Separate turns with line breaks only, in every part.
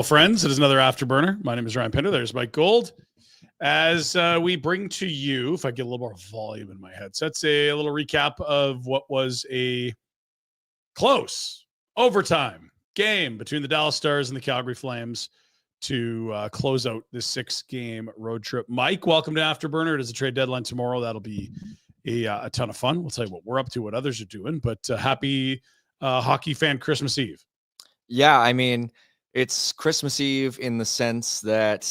Hello, friends. It is another Afterburner. My name is Ryan Pinder. There's Mike Gould. As we bring to you, if I get a little more volume in my headsets, a little recap of what was a close overtime game between the Dallas Stars and the Calgary Flames to close out this 6-game road trip. Mike, welcome to Afterburner. It is a trade deadline tomorrow. That'll be a ton of fun. We'll tell you what we're up to, what others are doing, but happy hockey fan Christmas Eve.
Yeah, I mean, it's Christmas Eve in the sense that,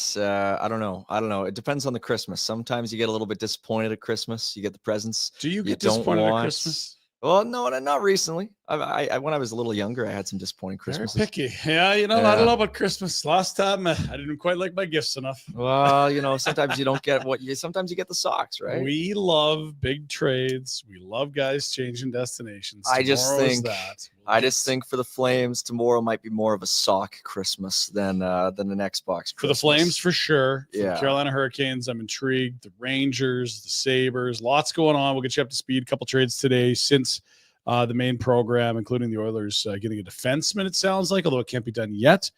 I don't know. It depends on the Christmas. Sometimes you get a little bit disappointed at Christmas. You get the presents.
Do you get disappointed at Christmas?
Well, no, not recently. I when I was a little younger, I had some disappointing Christmases.
Very picky. Yeah, I don't know about Christmas. Last time, I didn't quite like my gifts enough.
Well, sometimes you don't get sometimes you get the socks, right?
We love big trades. We love guys changing destinations.
I just think for the Flames, tomorrow might be more of a sock Christmas than an Xbox Christmas.
For the Flames, for sure. For
yeah.
the Carolina Hurricanes, I'm intrigued. The Rangers, the Sabres, lots going on. We'll get you up to speed. A couple trades today since the main program, including the Oilers getting a defenseman, it sounds like, although it can't be done yet.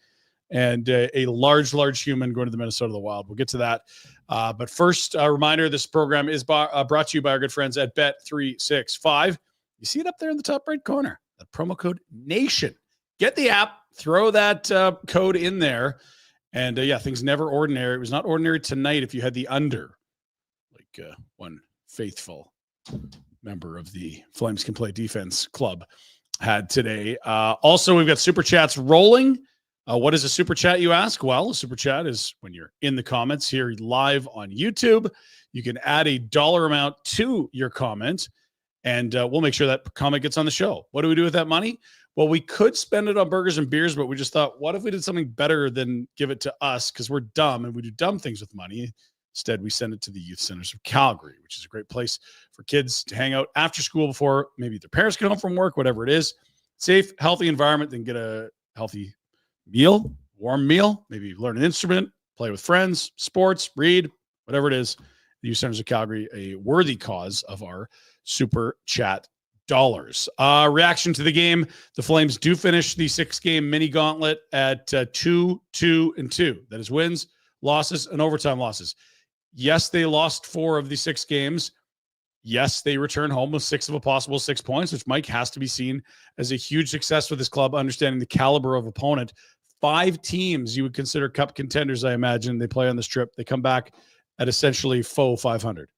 And a large human going to the Minnesota Wild. We'll get to that. But first, a reminder, this program is brought to you by our good friends at Bet365. You see it up there in the top right corner, that promo code NATION. Get the app, throw that code in there. And things never ordinary. It was not ordinary tonight if you had the under, like one faithful member of the Flames Can Play Defense Club had today. Also, we've got Super Chats rolling. What is a Super Chat, you ask? Well, a Super Chat is when you're in the comments here live on YouTube. You can add a dollar amount to your comment, and we'll make sure that comment gets on the show. What do we do with that money? Well, we could spend it on burgers and beers, but we just thought, what if we did something better than give it to us? Because we're dumb and we do dumb things with money. Instead, we send it to the Youth Centers of Calgary, which is a great place for kids to hang out after school before maybe their parents get home from work, whatever it is. Safe, healthy environment, then get a healthy meal, warm meal, maybe learn an instrument, play with friends, sports, read, whatever it is. The Youth Centers of Calgary, a worthy cause of our Super Chat dollars. Reaction to the game. The Flames do finish the 6-game mini gauntlet at 2-2-2. That is wins, losses, and overtime losses. Yes, they lost 4 of the 6 games. Yes, they return home with 6 of a possible 6 points, which Mike has to be seen as a huge success for this club, understanding the caliber of opponent. 5 teams you would consider cup contenders, I imagine. They play on this trip. They come back at essentially faux 500.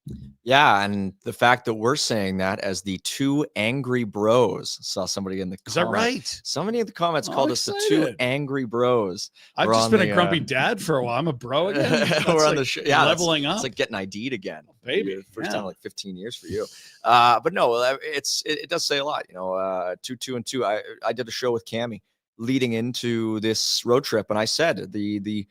Yeah, and the fact that we're saying that as the 2 angry bros. Saw somebody in the comments.
Is that right?
Somebody in the comments called us the 2 angry bros.
I've just been a grumpy dad for a while. I'm a bro again.
We're on the show. Yeah,
leveling up.
It's like getting ID'd again.
Baby.
First time in like 15 years for you. But no, it does say a lot. 2-2-2. I did a show with Cammie leading into this road trip, and I said the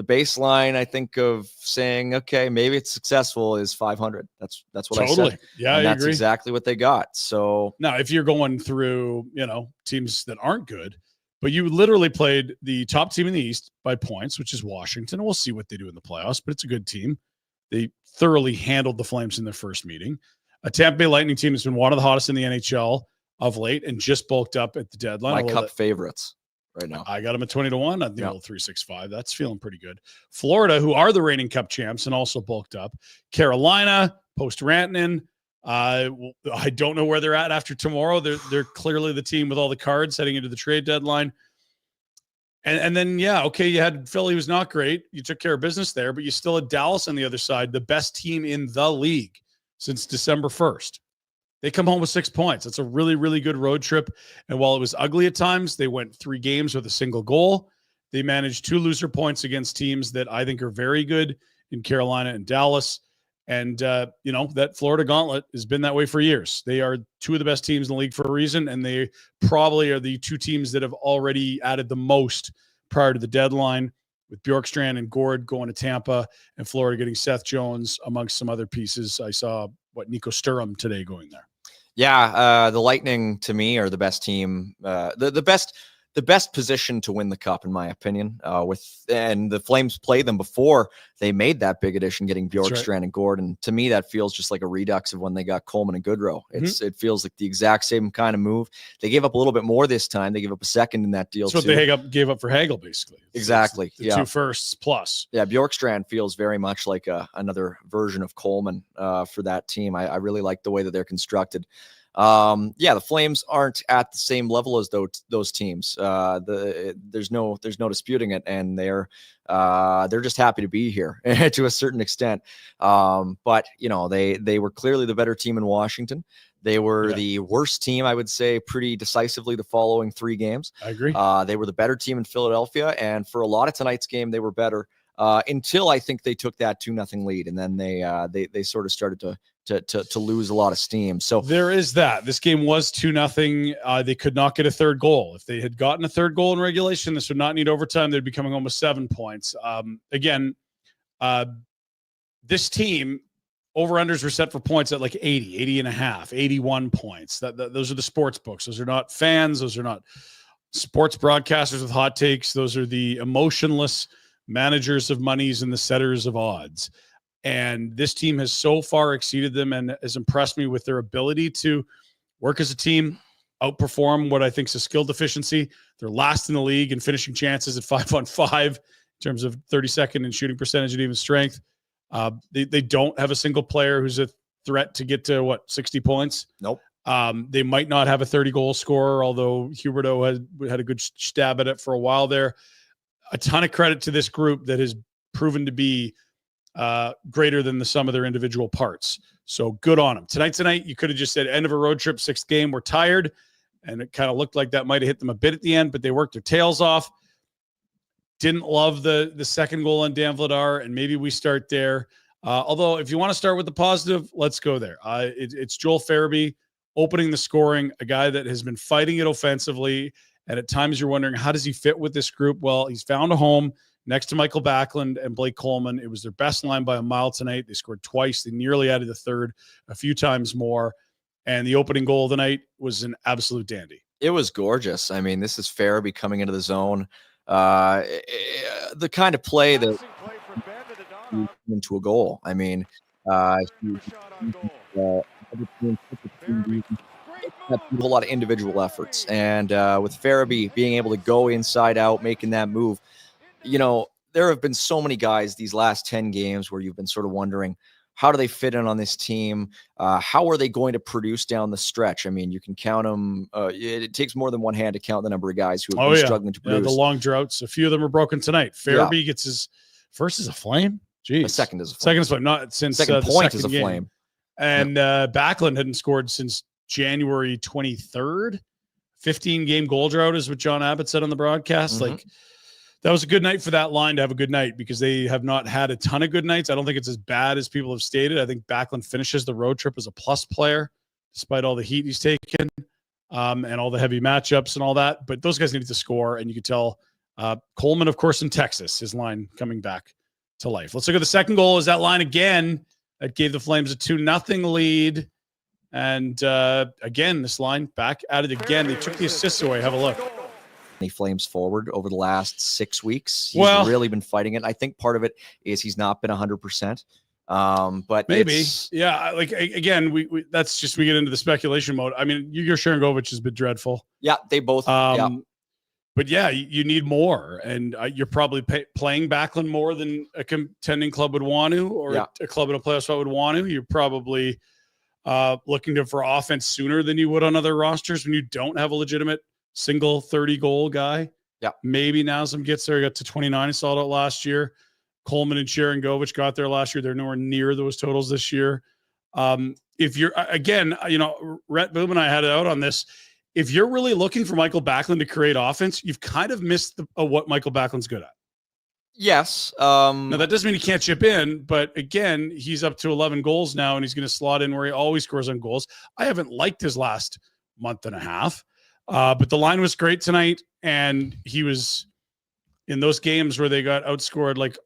baseline, I think, of saying, okay, maybe it's successful is 500. That's what I said.
Yeah,
and
I
that's
agree.
exactly what they got. So
now, if you're going through, teams that aren't good, but you literally played the top team in the East by points, which is Washington. We'll see what they do in the playoffs, but it's a good team. They thoroughly handled the Flames in their first meeting. A Tampa Bay Lightning team has been one of the hottest in the NHL of late and just bulked up at the deadline.
My cup favorites right now.
I got them at 20-1 on the old 365. That's feeling pretty good. Florida, who are the reigning cup champs and also bulked up. Carolina, post-Rantanen. I don't know where they're at after tomorrow. They're clearly the team with all the cards heading into the trade deadline. And then, you had Philly, who's not great. You took care of business there, but you still had Dallas on the other side, the best team in the league since December 1st. They come home with 6 points. It's a really, really good road trip. And while it was ugly at times, they went 3 games with a single goal. They managed 2 loser points against teams that I think are very good in Carolina and Dallas. And, that Florida gauntlet has been that way for years. They are 2 of the best teams in the league for a reason, and they probably are the 2 teams that have already added the most prior to the deadline, with Bjorkstrand and Gould going to Tampa and Florida getting Seth Jones amongst some other pieces. I saw, Nico Sturm today going there.
Yeah, the Lightning, to me, are the best team. The the best position to win the cup, in my opinion. And the Flames played them before they made that big addition, getting Bjorkstrand and Gould. And to me, that feels just like a redux of when they got Coleman and Goodrow. It feels like the exact same kind of move. They gave up a little bit more this time. They gave up a second in that deal.
That's what they gave up for Hagel, basically.
Exactly.
The 2 firsts plus.
Yeah, Bjorkstrand feels very much like another version of Coleman for that team. I really like the way that they're constructed. The Flames aren't at the same level as those teams. There's no disputing it, and they're just happy to be here to a certain extent. But they were clearly the better team in Washington. They were the worst team, I would say, pretty decisively the following 3 games.
I agree.
They were the better team in Philadelphia, and for a lot of tonight's game, they were better until I think they took that 2-0 lead, and then they sort of started to lose a lot of steam. So
there is that. This game was 2-0. They could not get a third goal. If they had gotten a third goal in regulation, this would not need overtime. They'd be coming home with 7 points. This team, over-unders were set for points at like 80 and a half, 81 points. Those are the sports books. Those are not fans. Those are not sports broadcasters with hot takes. Those are the emotionless managers of monies and the setters of odds. And this team has so far exceeded them and has impressed me with their ability to work as a team, outperform what I think is a skill deficiency. They're last in the league in finishing chances at 5-on-5 in terms of 32nd in shooting percentage and even strength. They don't have a single player who's a threat to get to 60 points.
Nope.
They might not have a 30-goal scorer, although Huberdeau had a good stab at it for a while there. A ton of credit to this group that has proven to be greater than the sum of their individual parts. So good on them. Tonight, you could have just said end of a road trip, 6th game, we're tired. And it kind of looked like that might have hit them a bit at the end, but they worked their tails off. Didn't love the second goal on Dan Vladar, and maybe we start there. Although if you want to start with the positive, let's go there. It's Joel Farabee opening the scoring, a guy that has been fighting it offensively. And at times you're wondering, how does he fit with this group? Well, he's found a home next to Michael Backlund and Blake Coleman. It was their best line by a mile tonight. They scored twice. They nearly added the third, a few times more. And the opening goal of the night was an absolute dandy.
It was gorgeous. I mean, this is Farabee coming into the zone. The kind of play that into a goal. I mean, a whole lot of individual efforts, and with Farabee being able to go inside out, making that move, there have been so many guys these last 10 games where you've been sort of wondering, how do they fit in on this team? How are they going to produce down the stretch? I mean, you can count them. It takes more than one hand to count the number of guys who have been struggling to produce.
The long droughts. A few of them are broken tonight. Farabee gets his first as a Flame. Jeez.
Second as a Flame.
Second as a Flame. Not since
second point as a
game.
Flame.
And Backlund hadn't scored since January 23rd. 15-game goal drought is what John Abbott said on the broadcast.
Mm-hmm.
Like, that was a good night for that line to have a good night, because they have not had a ton of good nights. I don't think it's as bad as people have stated. I think Backlund finishes the road trip as a plus player, despite all the heat he's taken and all the heavy matchups and all that. But those guys needed to score, and you could tell Coleman, of course, in Texas, his line coming back to life. Let's look at the second goal. Is that line again that gave the Flames a 2-0 lead. And again, this line back at it again. They took the assists away. Have a look.
Flames forward over the last 6 weeks. He's really been fighting it. I think part of it is he's not been 100%. But
maybe, like again, we that's just, we get into the speculation mode. I mean, your Sharangovich has been dreadful.
Yeah, they both.
But yeah, you need more, and you're probably playing Backlund more than a contending club would want to, or a club in a playoff spot would want to. You're probably looking for offense sooner than you would on other rosters when you don't have a legitimate single 30-goal guy.
Yeah.
Maybe Nazem gets there. He got to 29. He saw it last year. Coleman and Sharangovich got there last year. They're nowhere near those totals this year. If you're, again, Rhett Boom and I had it out on this. If you're really looking for Michael Backlund to create offense, you've kind of missed what Michael Backlund's good at.
Yes.
Now, that doesn't mean he can't chip in, but again, he's up to 11 goals now, and he's going to slot in where he always scores on goals. I haven't liked his last month and a half. But the line was great tonight, and he was in those games where they got outscored like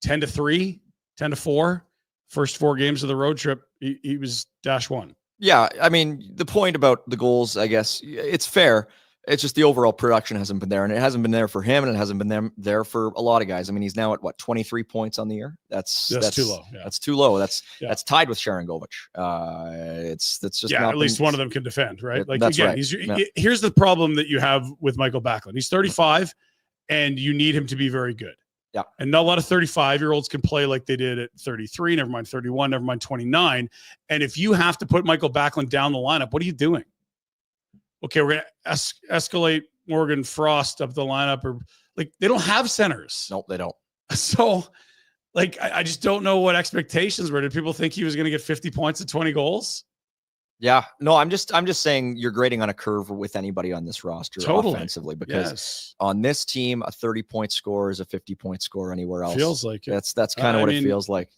10-3, 10-4, first 4 games of the road trip. He was -1.
Yeah, I mean, the point about the goals, I guess, it's fair. It's just the overall production hasn't been there, and it hasn't been there for him, and it hasn't been there for a lot of guys. I mean, he's now at what, 23 points on the year. That's
too low. Yeah.
That's too low. That's tied with Sharangovich. That's just
at least one of them can defend, right? Like
that's
again,
right.
Here's the problem that you have with Michael Backlund. He's 35, and you need him to be very good.
Yeah.
And not a lot of 35-year-olds can play like they did at 33, never mind 31, never mind 29. And if you have to put Michael Backlund down the lineup, what are you doing? Okay, we're going to escalate Morgan Frost up the lineup, or like they don't have centers.
Nope, they don't.
So like, I just don't know what expectations were. Did people think he was going to get 50 points and 20 goals?
Yeah, no, I'm just saying you're grading on a curve with anybody on this roster offensively, because on this team, a 30-point score is a 50-point score anywhere else.
Feels like it.
That's kind of what it feels like.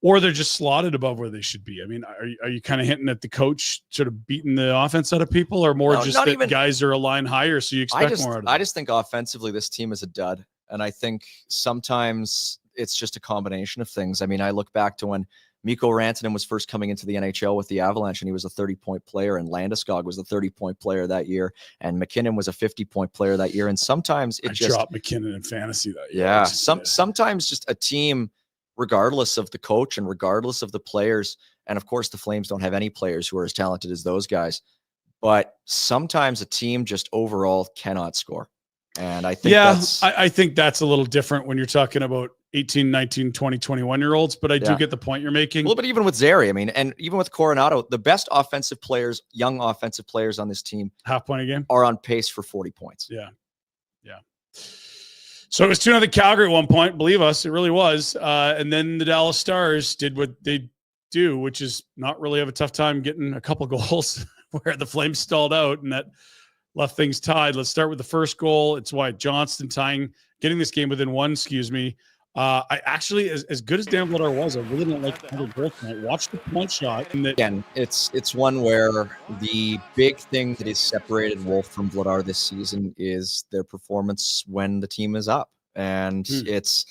Or they're just slotted above where they should be. I mean, are you kind of hinting at the coach sort of beating the offense out of people, or more just that guys are a line higher, so you expect more out of them?
I just think offensively this team is a dud. And I think sometimes it's just a combination of things. I mean, I look back to when Mikko Rantanen was first coming into the NHL with the Avalanche, and he was a 30-point player, and Landeskog was a 30-point player that year, and McKinnon was a 50-point player that year. And sometimes it just
dropped McKinnon in fantasy that year.
Yeah, sometimes just a team, regardless of the coach and regardless of the players, and of course the Flames don't have any players who are as talented as those guys, but sometimes a team just overall cannot score. And I think
I think that's a little different when you're talking about 18, 19, 20, 21-year-olds, but I do get the point you're making.
Well, but even with Zary, I mean, and even with Coronado, the best offensive players, young offensive players on this team,
half point a game,
are on pace for 40 points.
Yeah. So it was 2-0 Calgary at one point, believe us, it really was. And then the Dallas Stars did what they do, which is not really have a tough time getting a couple goals where the Flames stalled out, and that left things tied. Let's start with the first goal. It's Wyatt Johnston getting this game within one, I actually, as good as Dan Vladar was, I really didn't like the goal tonight. Watch the point shot. And
again, it's one where the big thing that has separated Wolf from Vladar this season is their performance when the team is up, and it's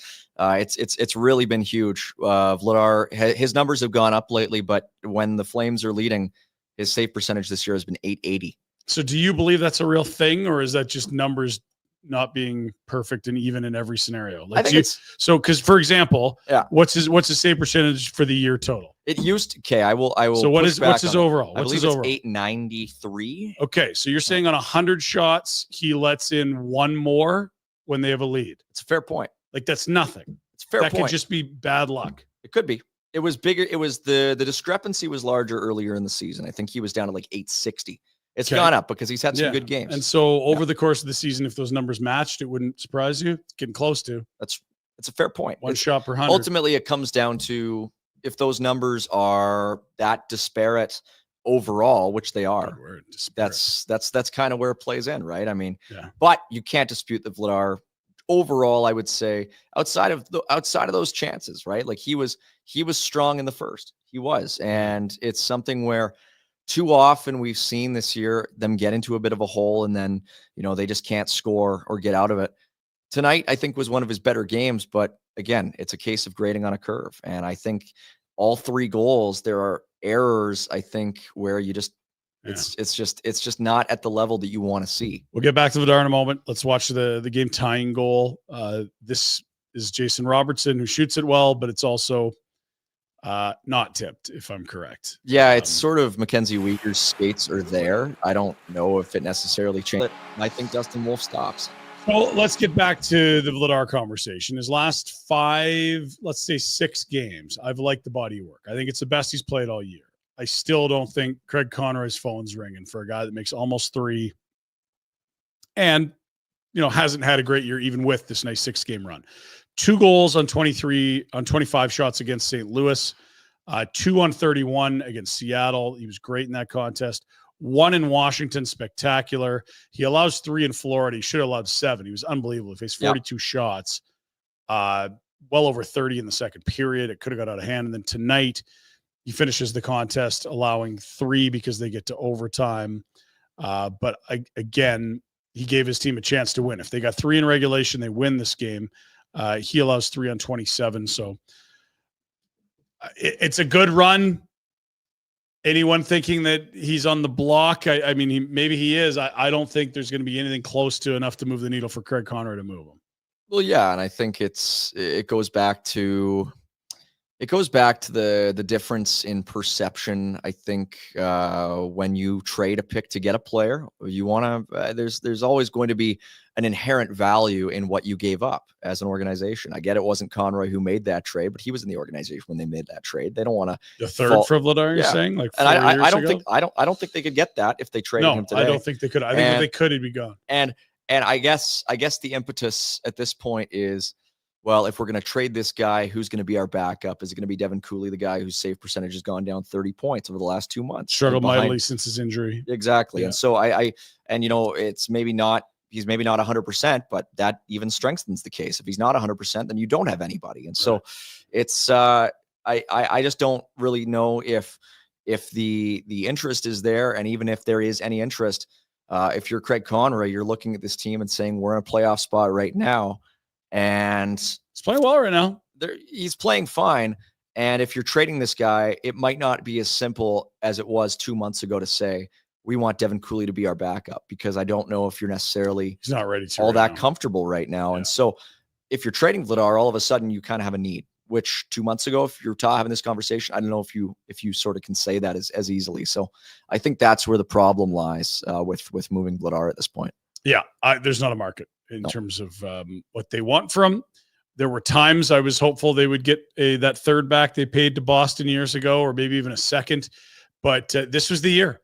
really been huge. Vladar, his numbers have gone up lately, but when the Flames are leading, his save percentage this year has been .880.
So, do you believe that's a real thing, or is that just numbers not being perfect and even in every scenario? Like,
I think
because for example, what's his save percentage for the year total?
It used to, I will. So
what's his overall?
I believe it's 893.
Okay, so you're saying on 100 shots he lets in one more when they have a lead.
It's a fair point.
Like, that's nothing.
It's a fair point.
That could just be bad luck.
It could be. It was bigger. It was the discrepancy was larger earlier in the season. I think he was down to like 860. It's gone up because he's had some good games.
And so over the course of the season, if those numbers matched, it wouldn't surprise you. It's getting close to.
It's a fair point.
One shot per 100.
Ultimately, it comes down to if those numbers are that disparate overall, which they are. That's kind of where it plays in, right? I mean, but you can't dispute that Vladar overall, I would say, outside of those chances, right? Like he was strong in the first. He was, and it's something where too often we've seen this year them get into a bit of a hole, and then, they just can't score or get out of it. Tonight, I think, was one of his better games, but again, it's a case of grading on a curve. And I think all three goals, there are errors, I think, where you just, it's just not at the level that you want to see.
We'll get back to Vladar in a moment. Let's watch the game tying goal. This is Jason Robertson, who shoots it well, but it's also not tipped, if I'm correct.
Yeah, it's sort of Mackenzie Weegar's skates are there. I don't know if it necessarily changed. I think Dustin Wolf stops.
Well, let's get back to the Vladar conversation. His last 6 games, I've liked the body work. I think it's the best he's played all year. I still don't think Craig Conroy's phone's ringing for a guy that makes almost 3 and, hasn't had a great year even with this nice 6-game run. 2 goals on 25 shots against St. Louis, 2 on 31 against Seattle. He was great in that contest. 1 in Washington, spectacular. He allows 3 in Florida. He should have allowed 7. He was unbelievable. He faced 42 shots, well over 30 in the second period. It could have got out of hand. And then tonight, he finishes the contest allowing 3 because they get to overtime. But again, he gave his team a chance to win. If they got 3 in regulation, they win this game. He allows 3 on 27. So it's a good run. Anyone thinking that he's on the block? I mean, maybe he is. I don't think there's going to be anything close to enough to move the needle for Craig Conroy to move him.
Well, yeah, and I think it goes back to the difference in perception. I think when you trade a pick to get a player, you want to. There's always going to be an inherent value in what you gave up as an organization. I get it wasn't Conroy who made that trade, but he was in the organization when they made that trade. They don't want to
the third for Vladar. You're saying, like,
and I don't think they could get that if they traded him today.
I don't think they could. I think if they could, he'd be gone.
And I guess the impetus at this point is, well, if we're going to trade this guy, who's going to be our backup? Is it going to be Devin Cooley, the guy whose save percentage has gone down 30 points over the last 2 months?
Struggled mightily since his injury.
Exactly. Yeah. And so it's maybe not, he's maybe not 100%, but that even strengthens the case. If he's not 100%, then you don't have anybody. And so it's, I just don't really know if the interest is there. And even if there is any interest, if you're Craig Conroy, you're looking at this team and saying, we're in a playoff spot right now. And
he's playing well right now.
He's playing fine. And if you're trading this guy, it might not be as simple as it was 2 months ago to say, we want Devin Cooley to be our backup, because I don't know if you're necessarily
he's not ready to
all that comfortable right now. Yeah. And so if you're trading Vladar, all of a sudden you kind of have a need, which 2 months ago, if you're having this conversation, I don't know if you sort of can say that as easily. So I think that's where the problem lies with moving Vladar at this point.
Yeah, there's not a market in terms of what they want from. There were times I was hopeful they would get that third back they paid to Boston years ago, or maybe even a second. But this was the year.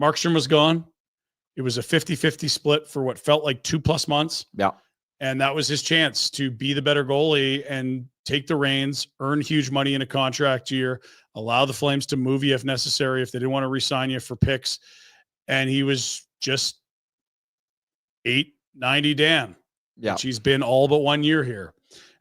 Markstrom was gone. It was a 50-50 split for what felt like 2+ months.
Yeah.
And that was his chance to be the better goalie and take the reins, earn huge money in a contract year, allow the Flames to move you if necessary, if they didn't want to re-sign you for picks. And he was just 890 Dan, which he's been all but 1 year here.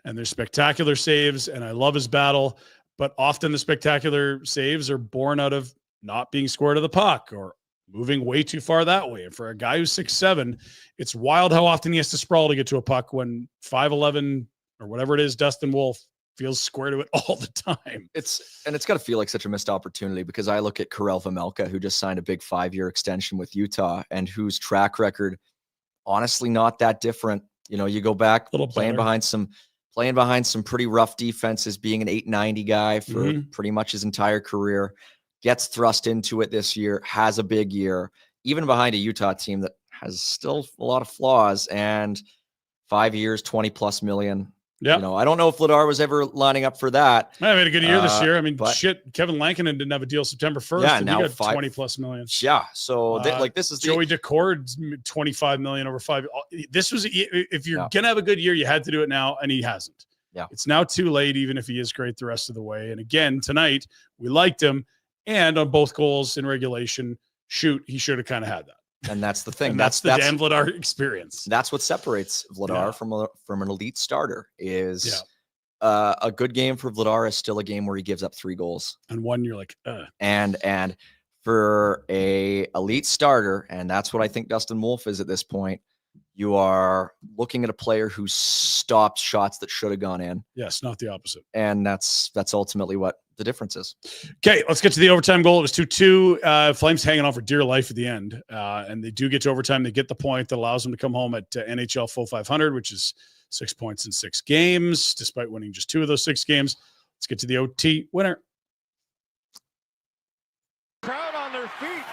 And there's spectacular saves, and I love his battle, but often the spectacular saves are born out of not being square to the puck or moving way too far that way. And for a guy who's 6'7", it's wild how often he has to sprawl to get to a puck when 5'11" or whatever it is, Dustin Wolf, feels square to it all the time.
It's got to feel like such a missed opportunity, because I look at Karel Vejmelka, who just signed a big 5-year extension with Utah, and whose track record, honestly, not that different. You know, you go back playing behind some pretty rough defenses, being an 890 guy for pretty much his entire career, gets thrust into it this year, has a big year, even behind a Utah team that has still a lot of flaws, and 5 years, 20+ million.
Yeah.
You know, I don't know if Vladar was ever lining up for that.
I had a good year this year. I mean, Kevin Lankinen didn't have a deal September 1st.
Yeah,
and
now
he got 20+ million.
Yeah. So this is
Joey Decord's 25 million over 5. This was, if you're going to have a good year, you had to do it now, and he hasn't.
Yeah.
It's now too late, even if he is great the rest of the way. And again, tonight, we liked him. And on both goals in regulation, he should have kind of had that.
And that's the thing.
And that's the Dan Vladar experience.
That's what separates Vladar from an elite starter is a good game for Vladar is still a game where he gives up 3 goals.
And one, you're like,
And for a elite starter, and that's what I think Dustin Wolf is at this point, you are looking at a player who stopped shots that should have gone in.
Yes, not the opposite.
And that's ultimately what the difference is.
Okay, let's get to the overtime goal. It was 2-2. Flames hanging on for dear life at the end. And they do get to overtime. They get the point that allows them to come home at NHL full 500, which is 6 points in 6 games, despite winning just 2 of those 6 games. Let's get to the OT winner.
Crowd on their feet.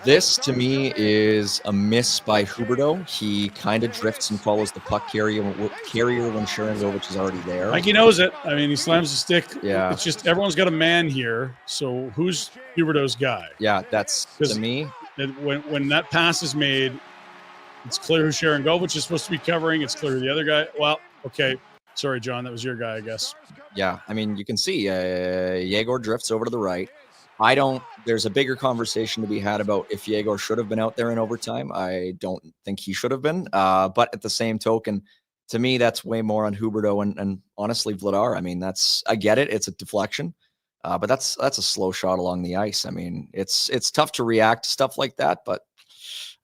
This, to me, is a miss by Huberdeau. He kind of drifts and follows the puck carrier when Sharangovich is already there.
Like he knows it. I mean, he slams the stick.
Yeah.
It's just everyone's got a man here. So who's Huberdeau's guy?
Yeah, that's, to me.
When that pass is made, it's clear who Sharangovich is supposed to be covering. It's clear who the other guy. Well, okay. Sorry, John. That was your guy, I guess.
Yeah. I mean, you can see Yegor drifts over to the right. There's a bigger conversation to be had about if Yegor should have been out there in overtime. I don't think he should have been. But at the same token, to me, that's way more on Huberdeau and honestly Vladar. I mean, I get it. It's a deflection. But that's a slow shot along the ice. I mean, it's tough to react to stuff like that, but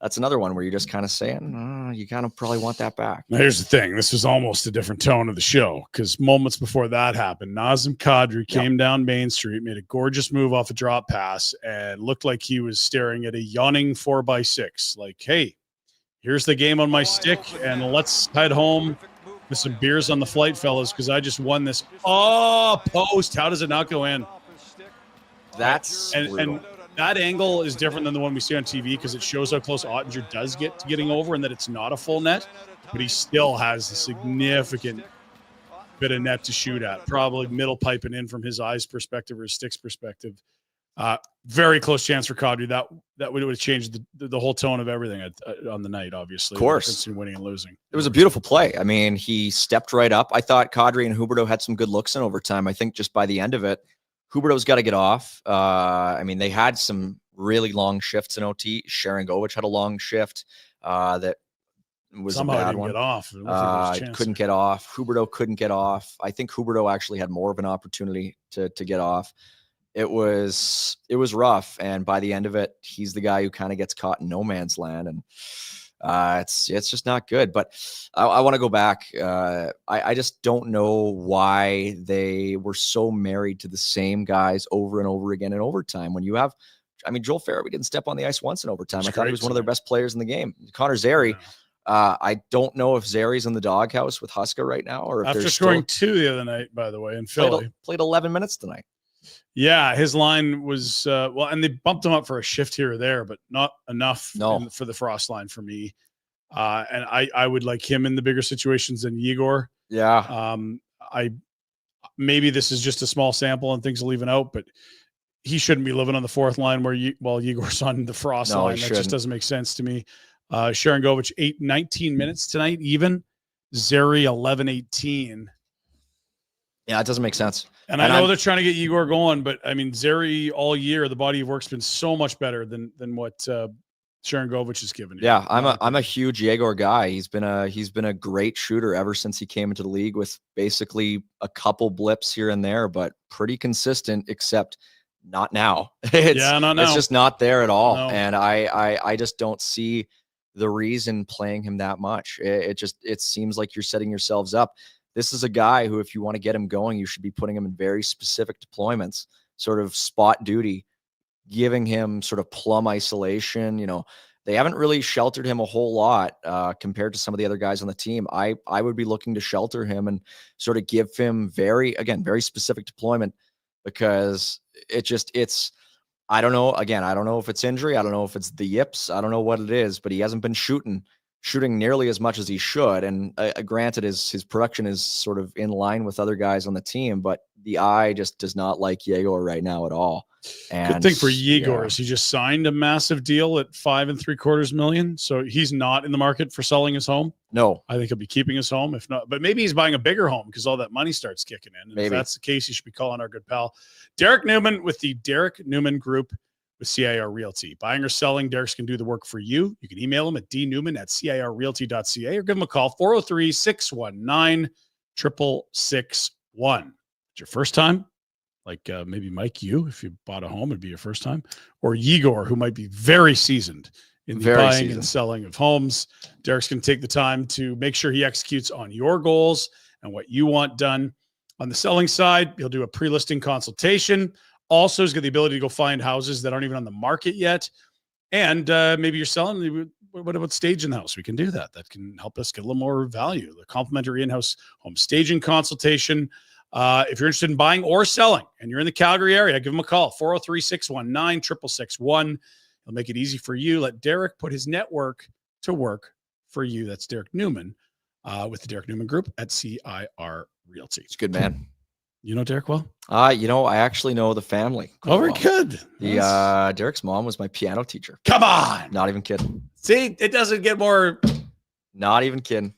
that's another one where you're just kind of saying, you kind of probably want that back.
Now, here's the thing. This was almost a different tone of the show because moments before that happened, Nazem Kadri came down Main Street, made a gorgeous move off a drop pass, and looked like he was staring at a yawning 4x6. Like, hey, here's the game on my stick, and let's head home with some beers on the flight, fellas, because I just won this. Oh, post. How does it not go in?
That's
and that angle is different than the one we see on TV because it shows how close Ottinger does get to getting over and that it's not a full net, but he still has a significant bit of net to shoot at, probably middle piping in from his eyes perspective or his stick's perspective. Very close chance for Kadri. That would have changed the whole tone of everything on the night, obviously.
Of course.
In winning and losing.
It was a beautiful play. I mean, he stepped right up. I thought Kadri and Huberdeau had some good looks in overtime. I think just by the end of it, Huberdeau's got to get off. I mean, they had some really long shifts in OT. Sharangovich had a long shift that was
somehow
a bad
didn't
one.
Get off.
Couldn't get off. Huberdeau couldn't get off. I think Huberdeau actually had more of an opportunity to get off. It was rough, and by the end of it, he's the guy who kind of gets caught in no man's land, and it's just not good. But I want to go back. I just don't know why they were so married to the same guys over and over again in overtime. When you have, I mean, Joel Farabee didn't step on the ice once in overtime. I thought he was one of their best players in the game. Connor Zary. Yeah. I don't know if Zary's in the doghouse with Huska right now, or if
after scoring 2 the other night, by the way, in Philly,
played 11 minutes tonight.
Yeah, his line was and they bumped him up for a shift here or there, but not enough for the Frost line for me. And I would like him in the bigger situations than Yegor.
Yeah.
Maybe this is just a small sample and things will even out, but he shouldn't be living on the fourth line while Yegor's on the Frost line. That just doesn't make sense to me. Sharangovich 19 minutes tonight, even. Zary 11-18.
Yeah, it doesn't make sense.
And I know they're trying to get Yegor going, but I mean, Zary all year, the body of work's been so much better than what Sharangovich has given.
Yeah, I'm a huge Yegor guy. He's been a great shooter ever since he came into the league, with basically a couple blips here and there, but pretty consistent, except not now. Not now. It's just not there at all. No. And I just don't see the reason playing him that much. It seems like you're setting yourselves up. This is a guy who, if you want to get him going, you should be putting him in very specific deployments, sort of spot duty, giving him sort of plum isolation. You know, they haven't really sheltered him a whole lot compared to some of the other guys on the team. I would be looking to shelter him and sort of give him very specific deployment, because I don't know. Again, I don't know if it's injury. I don't know if it's the yips. I don't know what it is, but he hasn't been shooting nearly as much as he should. And granted, his production is sort of in line with other guys on the team, but the eye just does not like Yegor right now at all. And
good thing for Yegor is he just signed a massive deal at $5 3/4 million. So he's not in the market for selling his home.
No,
I think he'll be keeping his home. If not, but maybe he's buying a bigger home because all that money starts kicking in. And if that's the case, you should be calling our good pal Derek Newman with the Derek Newman Group with CIR Realty. Buying or selling, Derek's can do the work for you. You can email him at dnewman@cirrealty.ca or give him a call, 403-619-6661. It's your first time? Like maybe Mike, if you bought a home, it'd be your first time. Or Yegor, who might be very seasoned in the buying and selling of homes. Derek's going to take the time to make sure he executes on your goals and what you want done. On the selling side, he'll do a pre-listing consultation. Also, he's got the ability to go find houses that aren't even on the market yet. And maybe you're selling. What about stage in the house? We can do that. That can help us get a little more value. The complimentary in-house home staging consultation. If you're interested in buying or selling and you're in the Calgary area, give him a call, 403-619-6661. He'll make it easy for you. Let Derek put his network to work for you. That's Derek Newman with the Derek Newman Group at CIR Realty.
It's good, man.
You know Derek well?
I actually know the family.
Very good.
Derek's mom was my piano teacher.
Come on.
Not even kidding.
See, it doesn't get more.
Not even kidding.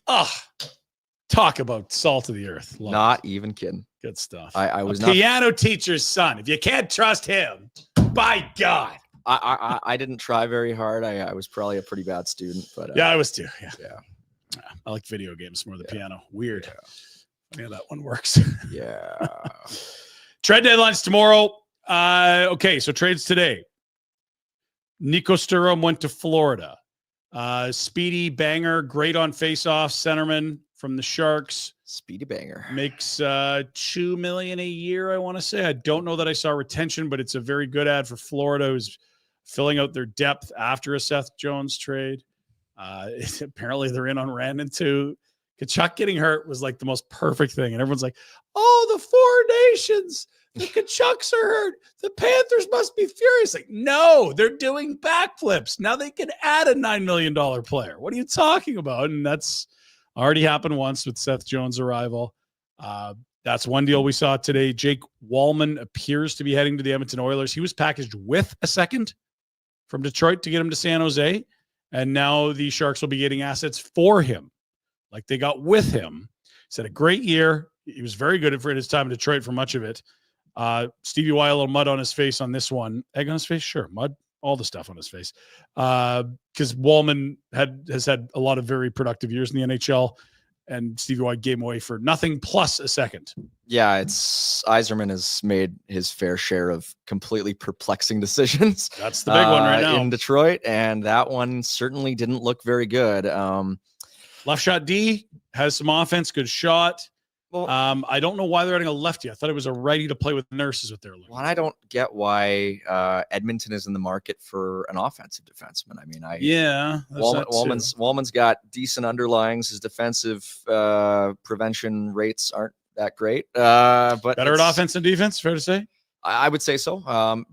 Talk about salt of the earth.
Not even kidding.
Good stuff.
I was
a piano teacher's son. If you can't trust him, by God.
I didn't try very hard. I was probably a pretty bad student, but
I was too. Yeah. I like video games more than piano. Weird. Yeah, that one works.
Yeah.
Trade deadlines tomorrow. Okay, so trades today. Nico Sturm went to Florida. Speedy banger, great on faceoff, centerman from the Sharks.
Speedy banger.
Makes $2 million a year, I want to say. I don't know that I saw retention, but it's a very good ad for Florida, who's filling out their depth after a Seth Jones trade. Apparently they're in on Randon too. Kachuk getting hurt was like the most perfect thing. And everyone's like, oh, the Four Nations, the Kachucks are hurt. The Panthers must be furious. Like, no, they're doing backflips. Now they can add a $9 million player. What are you talking about? And that's already happened once with Seth Jones' arrival. That's one deal we saw today. Jake Wallman appears to be heading to the Edmonton Oilers. He was packaged with a second from Detroit to get him to San Jose. And now the Sharks will be getting assets for him, like they got with him. He's had a great year. He was very good for his time in Detroit for much of it. Stevie Y, a little mud on his face on this one. Egg on his face? Sure. Mud, all the stuff on his face. Because Wallman has had a lot of very productive years in the NHL, and Stevie Y gave him away for nothing plus a second.
Yeah, it's Yzerman has made his fair share of completely perplexing decisions.
That's the big one right now
in Detroit, and that one certainly didn't look very good.
Left shot D has some offense, good shot.
Well,
I don't know why they're adding a lefty. I thought it was a righty to play with Nurse is what they're looking.
Well, I don't get why Edmonton is in the market for an offensive defenseman. I mean, Wallman's got decent underlyings. His defensive prevention rates aren't that great, but
better at offense and defense. Fair to say.
I would say so.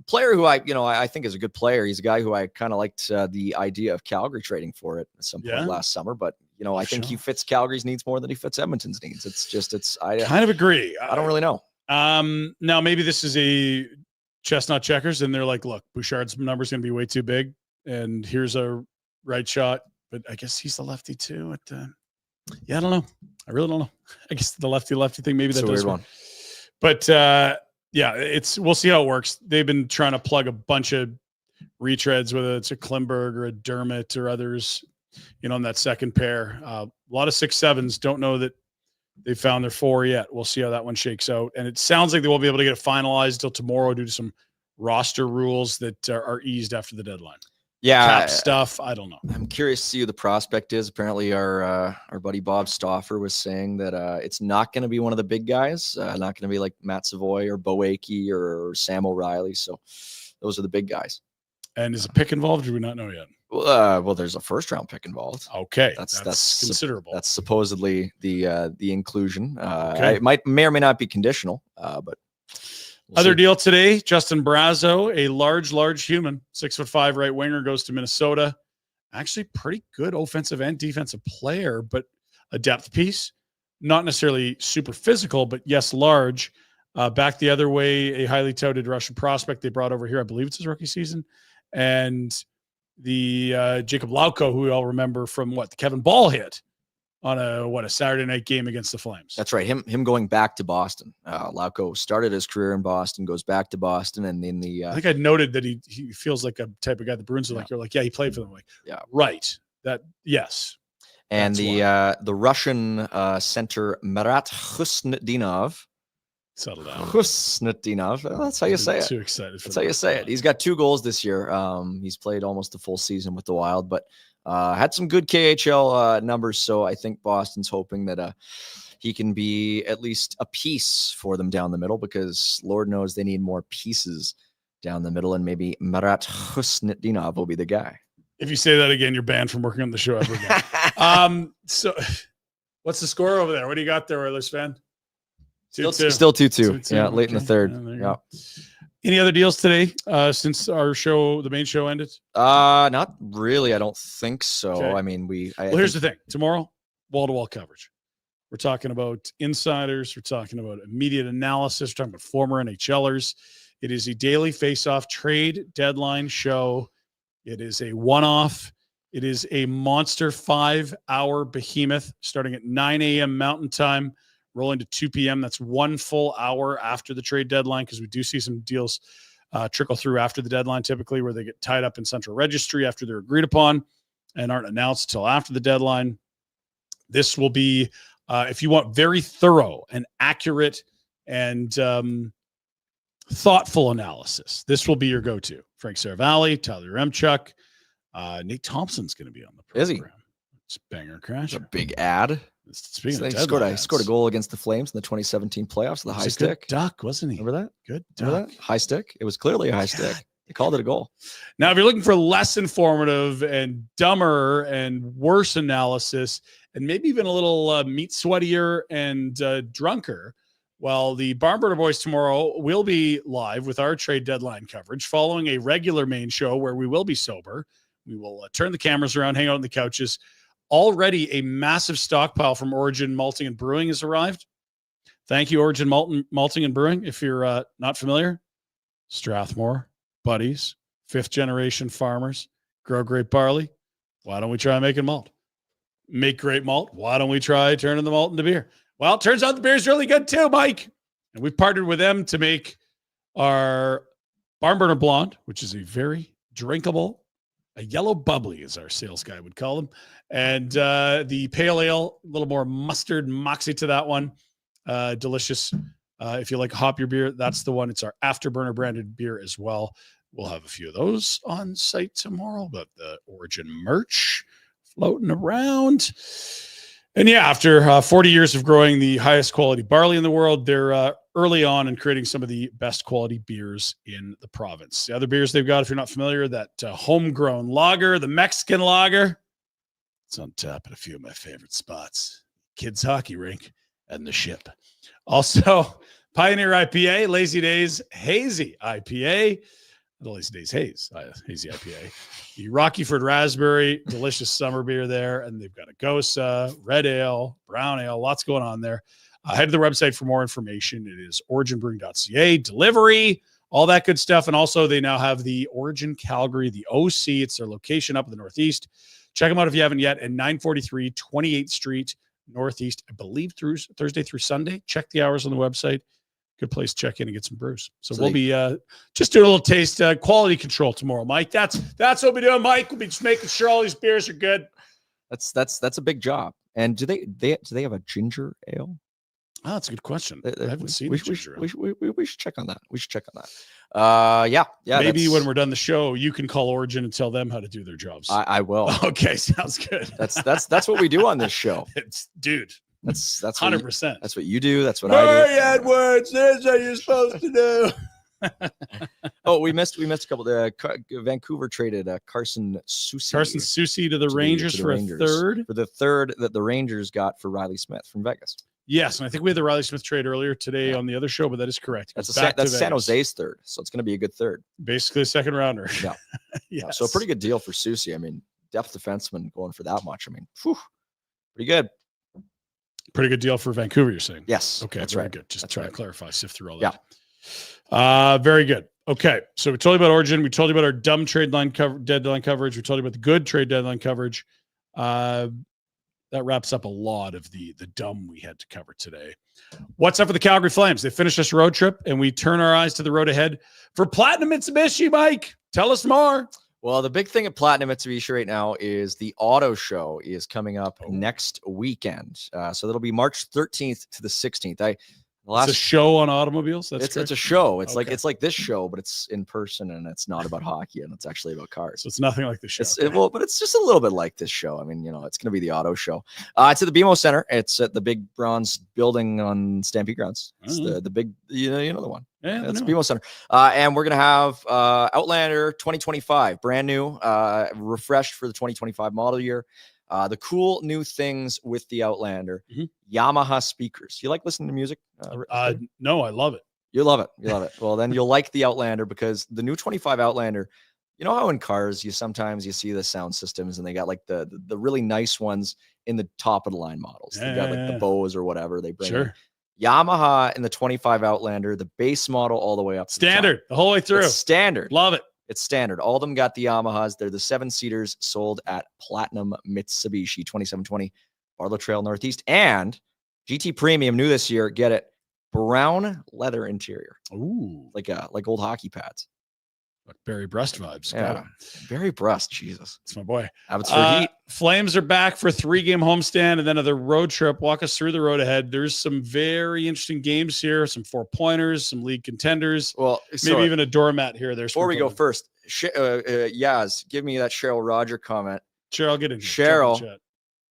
Player who I think is a good player. He's a guy who I kind of liked the idea of Calgary trading for it at some point last summer, but I think he fits Calgary's needs more than he fits Edmonton's needs. I kind
of agree.
I don't really know.
Now maybe this is a chestnut checkers and they're like, look, Bouchard's number's going to be way too big. And here's a right shot, but I guess he's the lefty too. I don't know. I really don't know. I guess the lefty thing, maybe that's a weird one, but, we'll see how it works. They've been trying to plug a bunch of retreads, whether it's a Klimberg or a Dermott or others, in that second pair. A lot of 6-7s. Don't know that they found their 4 yet. We'll see how that one shakes out. And it sounds like they won't be able to get it finalized till tomorrow due to some roster rules that are eased after the deadline.
Yeah,
cap stuff. I don't know.
I'm curious to see who the prospect is. Apparently, our buddy Bob Stauffer was saying that it's not going to be one of the big guys. Not going to be like Matt Savoy or Bo Akey or Sam O'Reilly. So those are the big guys.
And is a pick involved? Or do we not know yet?
Well, there's a first round pick involved.
Okay, that's considerable.
That's supposedly the inclusion.
Okay.
It may or may not be conditional, but.
Other deal today, Justin Brazeau, a large human, 6'5" right winger, goes to Minnesota. Actually, pretty good offensive and defensive player, but a depth piece. Not necessarily super physical, but yes, large. Back the other way, a highly touted Russian prospect they brought over here. I believe it's his rookie season. And the Jacob Lauko, who we all remember from the Kevin Ball hit on a Saturday night game against the Flames.
That's right. Him going back to Boston. Lauko started his career in Boston, goes back to Boston, and in the
I think I noted that he feels like a type of guy the Bruins are like. You're like, yeah, he played for them. Like, yeah, right. That yes.
And the Russian center Marat Khusnutdinov.
Settle down.
Khusnutdinov. That's how you say it.
Too excited.
That's how you say it. He's got 2 goals this year. He's played almost the full season with the Wild, but had some good KHL numbers. So I think Boston's hoping that he can be at least a piece for them down the middle, because Lord knows they need more pieces down the middle, and maybe Marat Khusnutdinov will be the guy.
If you say that again, you're banned from working on the show ever again. So what's the score over there? What do you got there, Oilers fan?
Still 2-2. Yeah, late in the third. Yeah.
Any other deals today since our show, the main show ended?
Not really. I don't think so.
Okay.
I mean,
here's the thing. Tomorrow, wall-to-wall coverage. We're talking about insiders. We're talking about immediate analysis. We're talking about former NHLers. It is a daily face-off trade deadline show. It is a one-off. It is a monster 5-hour behemoth starting at 9 a.m. Mountain Time, rolling to 2 p.m. That's 1 full hour after the trade deadline, because we do see some deals trickle through after the deadline, typically, where they get tied up in central registry after they're agreed upon and aren't announced until after the deadline. This will be, if you want very thorough and accurate and thoughtful analysis, this will be your go-to. Frank Seravalli, Tyler Remchuk, Nate Thompson's going to be on the
Is he?
program. It's Banger Crash.
A big ad.
Speaking
So
of
he
deadline
scored a
ads,
goal against the Flames in the 2017 playoffs. The
he
high
was a good
stick.
duck, wasn't he?
Remember that?
Good
Remember
duck.
that? High stick. It was clearly a high stick. They called it a goal.
Now, if you're looking for less informative and dumber and worse analysis, and maybe even a little meat sweatier and drunker, well, the Barnburner Boys tomorrow will be live with our trade deadline coverage following a regular main show where we will be sober. We will turn the cameras around, hang out on the couches. Already a massive stockpile from Origin Malting and Brewing has arrived. Thank you, Origin Malting and Brewing. If you're not familiar, Strathmore, buddies, 5th generation farmers, grow great barley. Why don't we try making malt? Make great malt. Why don't we try turning the malt into beer? Well, it turns out the beer is really good too, Mike. And we've partnered with them to make our Barnburner Blonde, which is a very drinkable, a yellow bubbly, as our sales guy would call them. And the pale ale, a little more mustard moxie to that one. Delicious. If you like hop your beer, that's the one. It's our Afterburner branded beer as well. We'll have a few of those on site tomorrow, but the Origin merch floating around. And yeah, after 40 years of growing the highest quality barley in the world, they're early on in creating some of the best quality beers in the province. The other beers they've got, if you're not familiar, that homegrown lager, the Mexican lager, it's on tap at a few of my favorite spots. Kids hockey rink and the Ship. Also, Pioneer IPA, Lazy Days Hazy IPA. The Lazy Days Hazy IPA. The Rockyford Raspberry, delicious summer beer there. And they've got a Gosa, red ale, brown ale, lots going on there. Head to the website for more information. It is originbrewing.ca, delivery, all that good stuff. And also they now have the Origin Calgary, the OC. It's their location up in the Northeast. Check them out if you haven't yet. And 943 28th Street Northeast, I believe through Thursday through Sunday. Check the hours on the website. Good place to check in and get some brews. So we'll be just doing a little taste quality control tomorrow, Mike. That's what we'll be doing, Mike. We'll be just making sure all these beers are good.
That's a big job. And do they have a ginger ale?
Oh, that's a good question. I haven't seen ginger ale.
We should check on that. Yeah.
Maybe when we're done the show, you can call Origin and tell them how to do their jobs.
I will.
Okay, sounds good.
That's what we do on this show.
Dude.
That's
100%.
That's what you do. That's what I do.
Edwards, this is what you're supposed to do.
Oh, we missed a couple. Vancouver traded Carson Soucy
to the Rangers for a third.
For the third that the Rangers got for Riley Smith from Vegas.
Yes, and I think we had the Riley Smith trade earlier today on the other show, but that is correct.
That's San Jose's third, so it's going to be a good third.
Basically a second rounder.
Yeah.
Yes.
So a pretty good deal for Soucy. I mean, depth defenseman going for that much. I mean, pretty good.
Pretty good deal for Vancouver, you're saying?
Yes.
Okay,
that's
very
right.
good. Just
that's
trying
right.
to clarify, sift through all
that.
Yeah. Very good. Okay, so we told you about Origin. We told you about our dumb deadline coverage. We told you about the good trade deadline coverage. That wraps up a lot of the dumb we had to cover today. What's up for the Calgary Flames? They finished this road trip, and we turn our eyes to the road ahead for Platinum Mitsubishi. Mike, tell us more.
Well, the big thing at Platinum Mitsubishi right now is the auto show is coming up next weekend. So that'll be March 13th to the 16th.
It's a show on automobiles.
It's a show. It's like this show, but it's in person and it's not about hockey and it's actually about cars.
So it's nothing like the show.
But it's just a little bit like this show. I mean, it's going to be the auto show. It's at the BMO Center. It's at the big bronze building on Stampede Grounds. It's the big, you know the one.
Yeah,
it's BMO Center. And we're going to have Outlander 2025, brand new, refreshed for the 2025 model year. The cool new things with the Outlander, Yamaha speakers. You like listening to music?
No, I love it.
You love it. Well, then you'll like the Outlander because the new 25 Outlander, you know how in cars sometimes you see the sound systems and they got like the really nice ones in the top of the line models. They got like the Bose or whatever they bring.
Sure.
Yamaha in the 25 Outlander, the base model all the way up.
Standard the whole way through.
It's standard.
Love it.
It's standard. All of them got the Yamahas. They're the 7-seaters sold at Platinum Mitsubishi, 2720 Barlow Trail Northeast. And GT Premium, new this year, get it, brown leather interior.
Ooh.
Like old hockey pads.
Like Barry Breast vibes.
Yeah. Barry Breast, Jesus.
It's my boy.
Abbotsford Heat.
Flames are back for 3-game homestand and then another road trip. Walk us through the road ahead. There's some very interesting games here, some 4-pointers, some league contenders.
Well,
maybe even a doormat here.
Before we go first, Yaz, give me that Cheryl Roger comment.
Cheryl, get in here.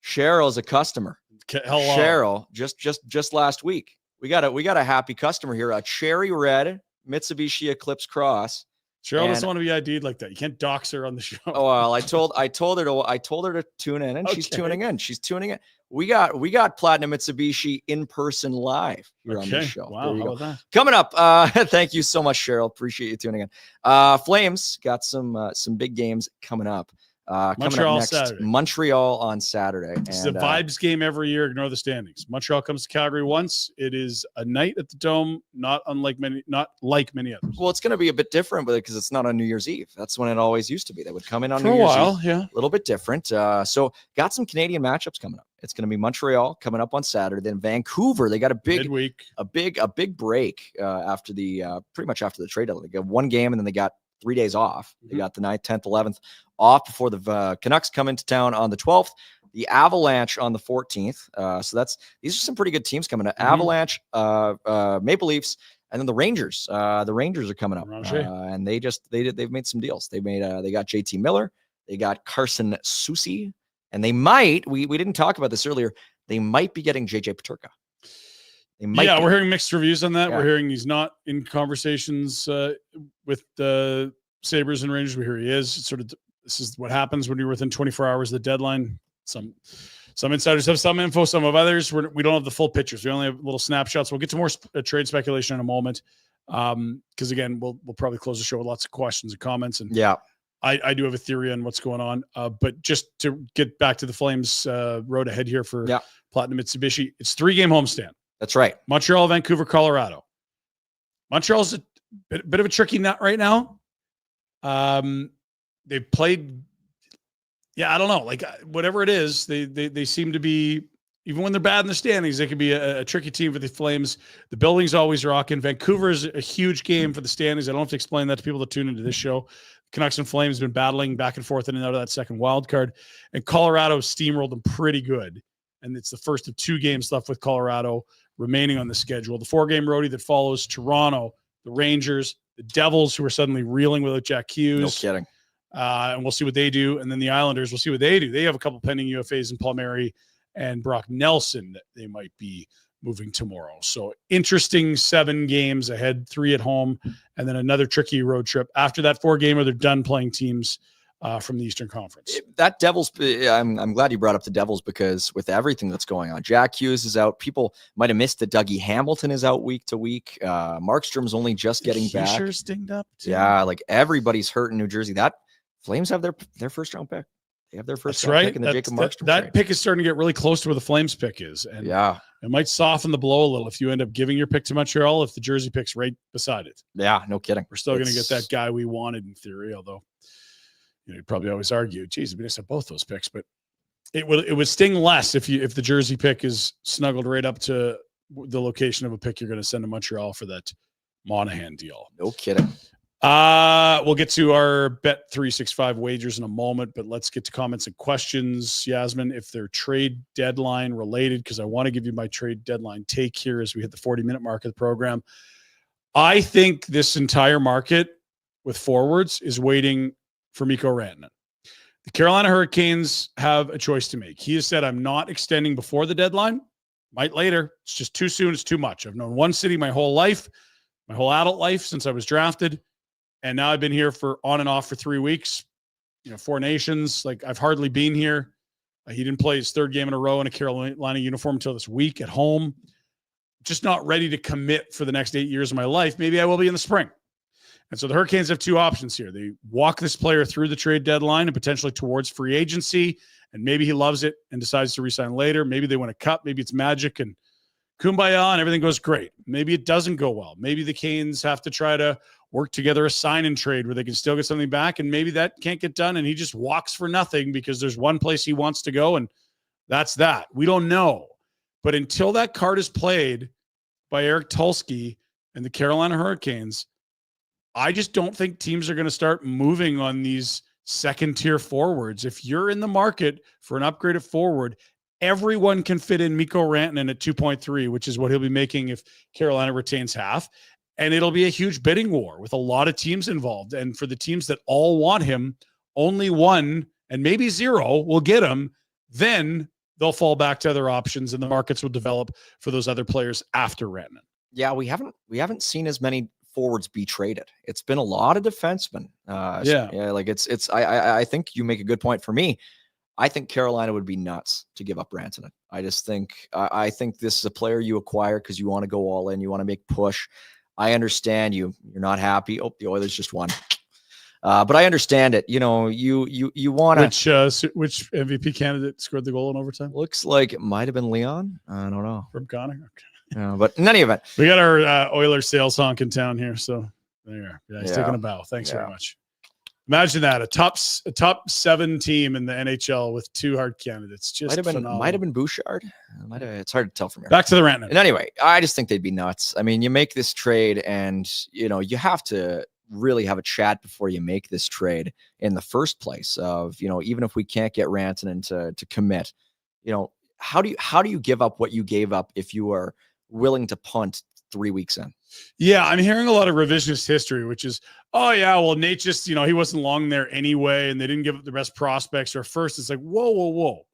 Cheryl's a customer.
Hello.
Cheryl, just last week, we got a happy customer here, a cherry red Mitsubishi Eclipse Cross.
Cheryl doesn't want to be ID'd like that. You can't dox her on the show.
Oh well, I told her to tune in, and she's tuning in. We got Platinum Mitsubishi in person live here on this show.
Wow, how about that?
Coming up, thank you so much, Cheryl. Appreciate you tuning in. Flames got some big games coming up.
Montreal Saturday.
Montreal on Saturday.
It's a vibes game every year. Ignore the standings. Montreal comes to Calgary once. It is a night at the Dome, not like many others.
Well, it's going to be a bit different because it's not on New Year's Eve. That's when it always used to be. They would come in on
for
New Year's
a while,
Eve.
yeah.
A little bit different. So got some Canadian matchups coming up. It's going to be Montreal coming up on Saturday. Then Vancouver, they got a big
midweek,
a big break after the pretty much after the trade deadline. They got one game and then they got 3 days off. They got the 9th, 10th, 11th off before the Canucks come into town on the 12th. The Avalanche on the 14th. So these are some pretty good teams coming up. Avalanche, Maple Leafs, and then the Rangers. The Rangers are coming up, and they've made some deals. They got JT Miller, they got Carson Soucy, and they might. We didn't talk about this earlier. They might be getting JJ Peterka.
We're hearing mixed reviews on that. Yeah. We're hearing he's not in conversations with the Sabres and Rangers. We hear he is. This is what happens when you're within 24 hours of the deadline. Some insiders have some info, some of others. We don't have the full pictures. We only have little snapshots. We'll get to more trade speculation in a moment. Because again, we'll probably close the show with lots of questions and comments. And I do have a theory on what's going on. But just to get back to the Flames road ahead here for Platinum Mitsubishi, it's 3-game homestand.
That's right.
Montreal, Vancouver, Colorado. Montreal's a bit of a tricky nut right now. They've played, I don't know, like whatever it is, they seem to be, even when they're bad in the standings, they can be a tricky team for the Flames. The building's always rocking. Vancouver is a huge game for the standings. I don't have to explain that to people that tune into this show. Canucks and Flames have been battling back and forth in and out of that second wild card. And Colorado steamrolled them pretty good. And it's the first of 2 games left with Colorado remaining on the schedule. The 4-game roadie that follows Toronto, the Rangers, the Devils, who are suddenly reeling without Jack Hughes.
No kidding.
And we'll see what they do. And then the Islanders, we'll see what they do. They have a couple pending UFAs in Palmieri and Brock Nelson that they might be moving tomorrow. So interesting 7 games ahead, 3 at home, and then another tricky road trip. After that 4-gamer, they're done playing teams from the Eastern Conference.
That Devils, I'm glad you brought up the Devils because with everything that's going on, Jack Hughes is out. People might have missed that Dougie Hamilton is out week to week. Markstrom's only just getting back.
Sure stinged up too.
Yeah, like everybody's hurt in New Jersey. That Flames have their first round pick. They have their first round pick in the Jacob Markstrom
That
trade.
pick is starting to get really close to where the Flames pick is. And it might soften the blow a little if you end up giving your pick to Montreal if the Jersey pick's right beside it.
Yeah, no kidding.
We're still going to get that guy we wanted in theory, although you'd probably always argue, geez, it'd be nice to have both those picks, but it would sting less if the Jersey pick is snuggled right up to the location of a pick you're going to send to Montreal for that Monahan deal.
No kidding.
We'll get to our Bet365 wagers in a moment, but let's get to comments and questions. Yasmin, if they're trade deadline related, because I want to give you my trade deadline take here as we hit the 40-minute mark of the program. I think this entire market with forwards is waiting for Mikko Rantanen. The Carolina Hurricanes have a choice to make. He has said, I'm not extending before the deadline. Might later. It's just too soon. It's too much. I've known one city my whole life, my whole adult life since I was drafted. And now I've been here for on and off for 3 weeks, 4 nations. Like I've hardly been here. He didn't play his 3rd game in a row in a Carolina uniform until this week at home. Just not ready to commit for the next 8 years of my life. Maybe I will be in the spring. And so the Hurricanes have 2 options here. They walk this player through the trade deadline and potentially towards free agency. And maybe he loves it and decides to resign later. Maybe they win a cup. Maybe it's magic and kumbaya and everything goes great. Maybe it doesn't go well. Maybe the Canes have to try to work together a sign and trade where they can still get something back. And maybe that can't get done. And he just walks for nothing because there's one place he wants to go. And that's that. We don't know. But until that card is played by Eric Tulsky and the Carolina Hurricanes, I just don't think teams are going to start moving on these second-tier forwards. If you're in the market for an upgraded forward, everyone can fit in Mikko Rantanen at 2.3, which is what he'll be making if Carolina retains half. and it'll be a huge bidding war with a lot of teams involved. And for the teams that all want him, only one and maybe zero will get him. Then they'll fall back to other options, and the markets will develop for those other players after Rantanen.
Yeah, we haven't seen as many forwards be traded. It's been a lot of defensemen. Like I think you make a good point. For me, I think Carolina would be nuts to give up Rantanen. I think this is a player you acquire because you want to go all in, you want to make push. I understand you're not happy. Oh, the Oilers just won. But I understand it. You know, you want
to. Which MVP candidate scored the goal in overtime?
Looks like it might have been Leon. I don't know.
From Connor? Okay.
But in any event,
we got our Oilers sales honk in town here. So there you are. Yeah, he's taking a bow. Thanks very much. Imagine that, a top 7 team in the NHL with 2 hard candidates. Just
might have been Bouchard. It's hard to tell from here.
Back to the Rantanen.
And anyway, I just think they'd be nuts. I mean, you make this trade, and you have to really have a chat before you make this trade in the first place. Of even if we can't get Rantanen to commit, how do you give up what you gave up if you are willing to punt 3 weeks in?
Yeah, I'm hearing a lot of revisionist history, which is, oh yeah, well, Nate just, he wasn't long there anyway, and they didn't give up the best prospects. Or first, it's like, whoa.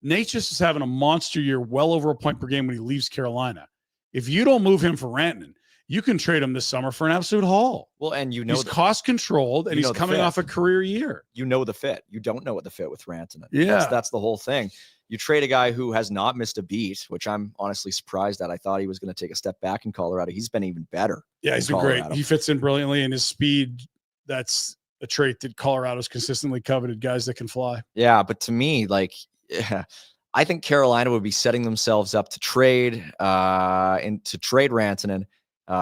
Nate just is having a monster year, well over a point per game when he leaves Carolina. If you don't move him for Rantanen, you can trade him this summer for an absolute haul.
Well, and
he's cost controlled, and he's coming off a career year.
The fit. You don't know what the fit with Rantanen.
Yeah,
that's the whole thing. You trade a guy who has not missed a beat, which I'm honestly surprised at. I thought he was going to take a step back in Colorado. He's been even better.
Yeah, he's been great. He fits in brilliantly, and his speed, that's a trait that Colorado's consistently coveted, guys that can fly.
Yeah, but to me, I think Carolina would be setting themselves up to trade Rantanen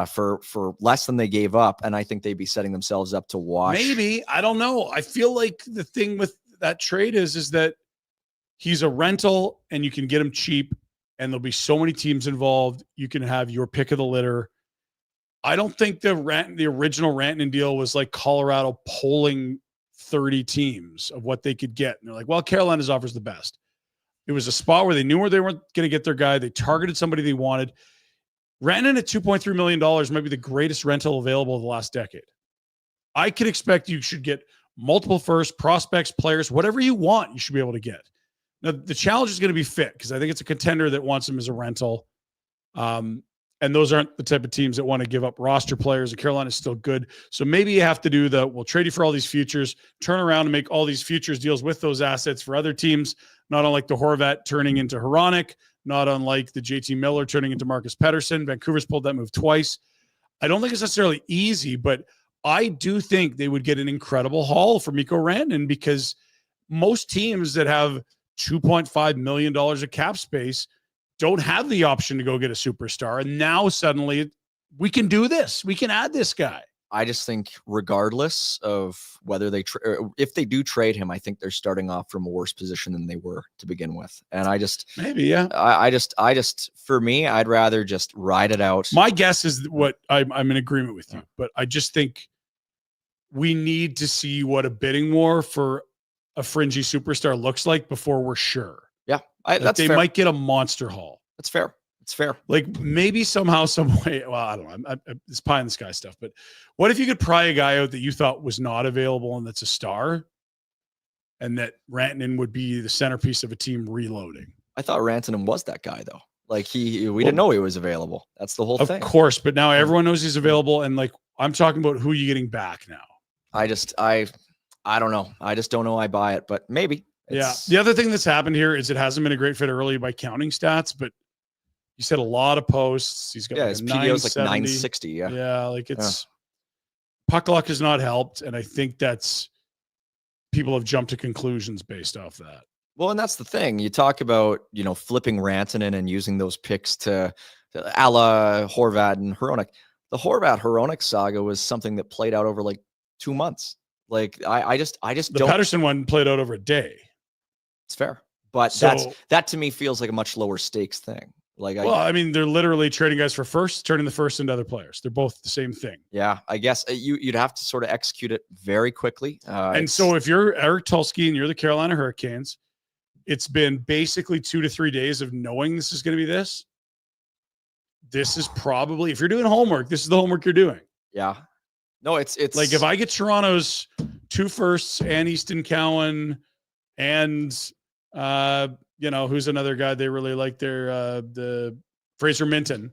for less than they gave up, and I think they'd be setting themselves up to wash.
Maybe. I don't know. I feel like the thing with that trade is that he's a rental and you can get him cheap, and there'll be so many teams involved. You can have your pick of the litter. I don't think the original Rantanen deal was like Colorado polling 30 teams of what they could get. And they're like, well, Carolina's offers the best. It was a spot where they knew where they weren't going to get their guy. They targeted somebody they wanted. Rantanen at $2.3 million might be the greatest rental available in the last decade. I could expect you should get multiple first prospects, players, whatever you want, you should be able to get. Now, the challenge is going to be fit, because I think it's a contender that wants him as a rental. And those aren't the type of teams that want to give up roster players, and Carolina's still good. So maybe you have to do we'll trade you for all these futures, turn around and make all these futures deals with those assets for other teams, not unlike the Horvat turning into Hronek, not unlike the JT Miller turning into Marcus Pettersson. Vancouver's pulled that move twice. I don't think it's necessarily easy, but I do think they would get an incredible haul for Mikko Rantanen, because most teams that have $2.5 million of cap space don't have the option to go get a superstar. And now suddenly we can do this. We can add this guy.
I just think regardless of whether if they do trade him, I think they're starting off from a worse position than they were to begin with. And I just, for me, I'd rather just ride it out.
My guess is what I'm in agreement with you, but I just think we need to see what a bidding war for a fringy superstar looks like before we're sure.
Yeah,
they might get a monster haul.
That's fair. It's fair.
Like maybe somehow, some way. Well, I don't know. It's pie in the sky stuff. But what if you could pry a guy out that you thought was not available and that's a star, and that Rantanen would be the centerpiece of a team reloading?
I thought Rantanen was that guy, though. Like we didn't know he was available. That's the whole thing.
Of course, but now everyone knows he's available, and I'm talking about who you getting back now.
I don't know. I just don't know I buy it, but maybe.
The other thing that's happened here is it hasn't been a great fit early by counting stats, but you said a lot of posts. He's got
his PDO's like 960.
Yeah. Puck luck has not helped. And I think people have jumped to conclusions based off that.
Well, and that's the thing. You talk about, flipping Rantanen and using those picks to a la Horvat and Hronek. The Horvat-Hronek saga was something that played out over 2 months. I just
the
don't.
Pettersson one played out over a day.
It's fair, but that to me feels like a much lower stakes thing.
They're literally trading guys for first, turning the first into other players. They're both the same thing.
Yeah, I guess you'd have to sort of execute it very quickly.
So if you're Eric Tulsky and you're the Carolina Hurricanes, it's been basically 2 to 3 days of knowing this is going to be this. this is probably, if you're doing homework, this is the homework you're doing.
Yeah. No, it's
Like if I get Toronto's 2 firsts and Easton Cowan and who's another guy they really like their the Fraser Minton,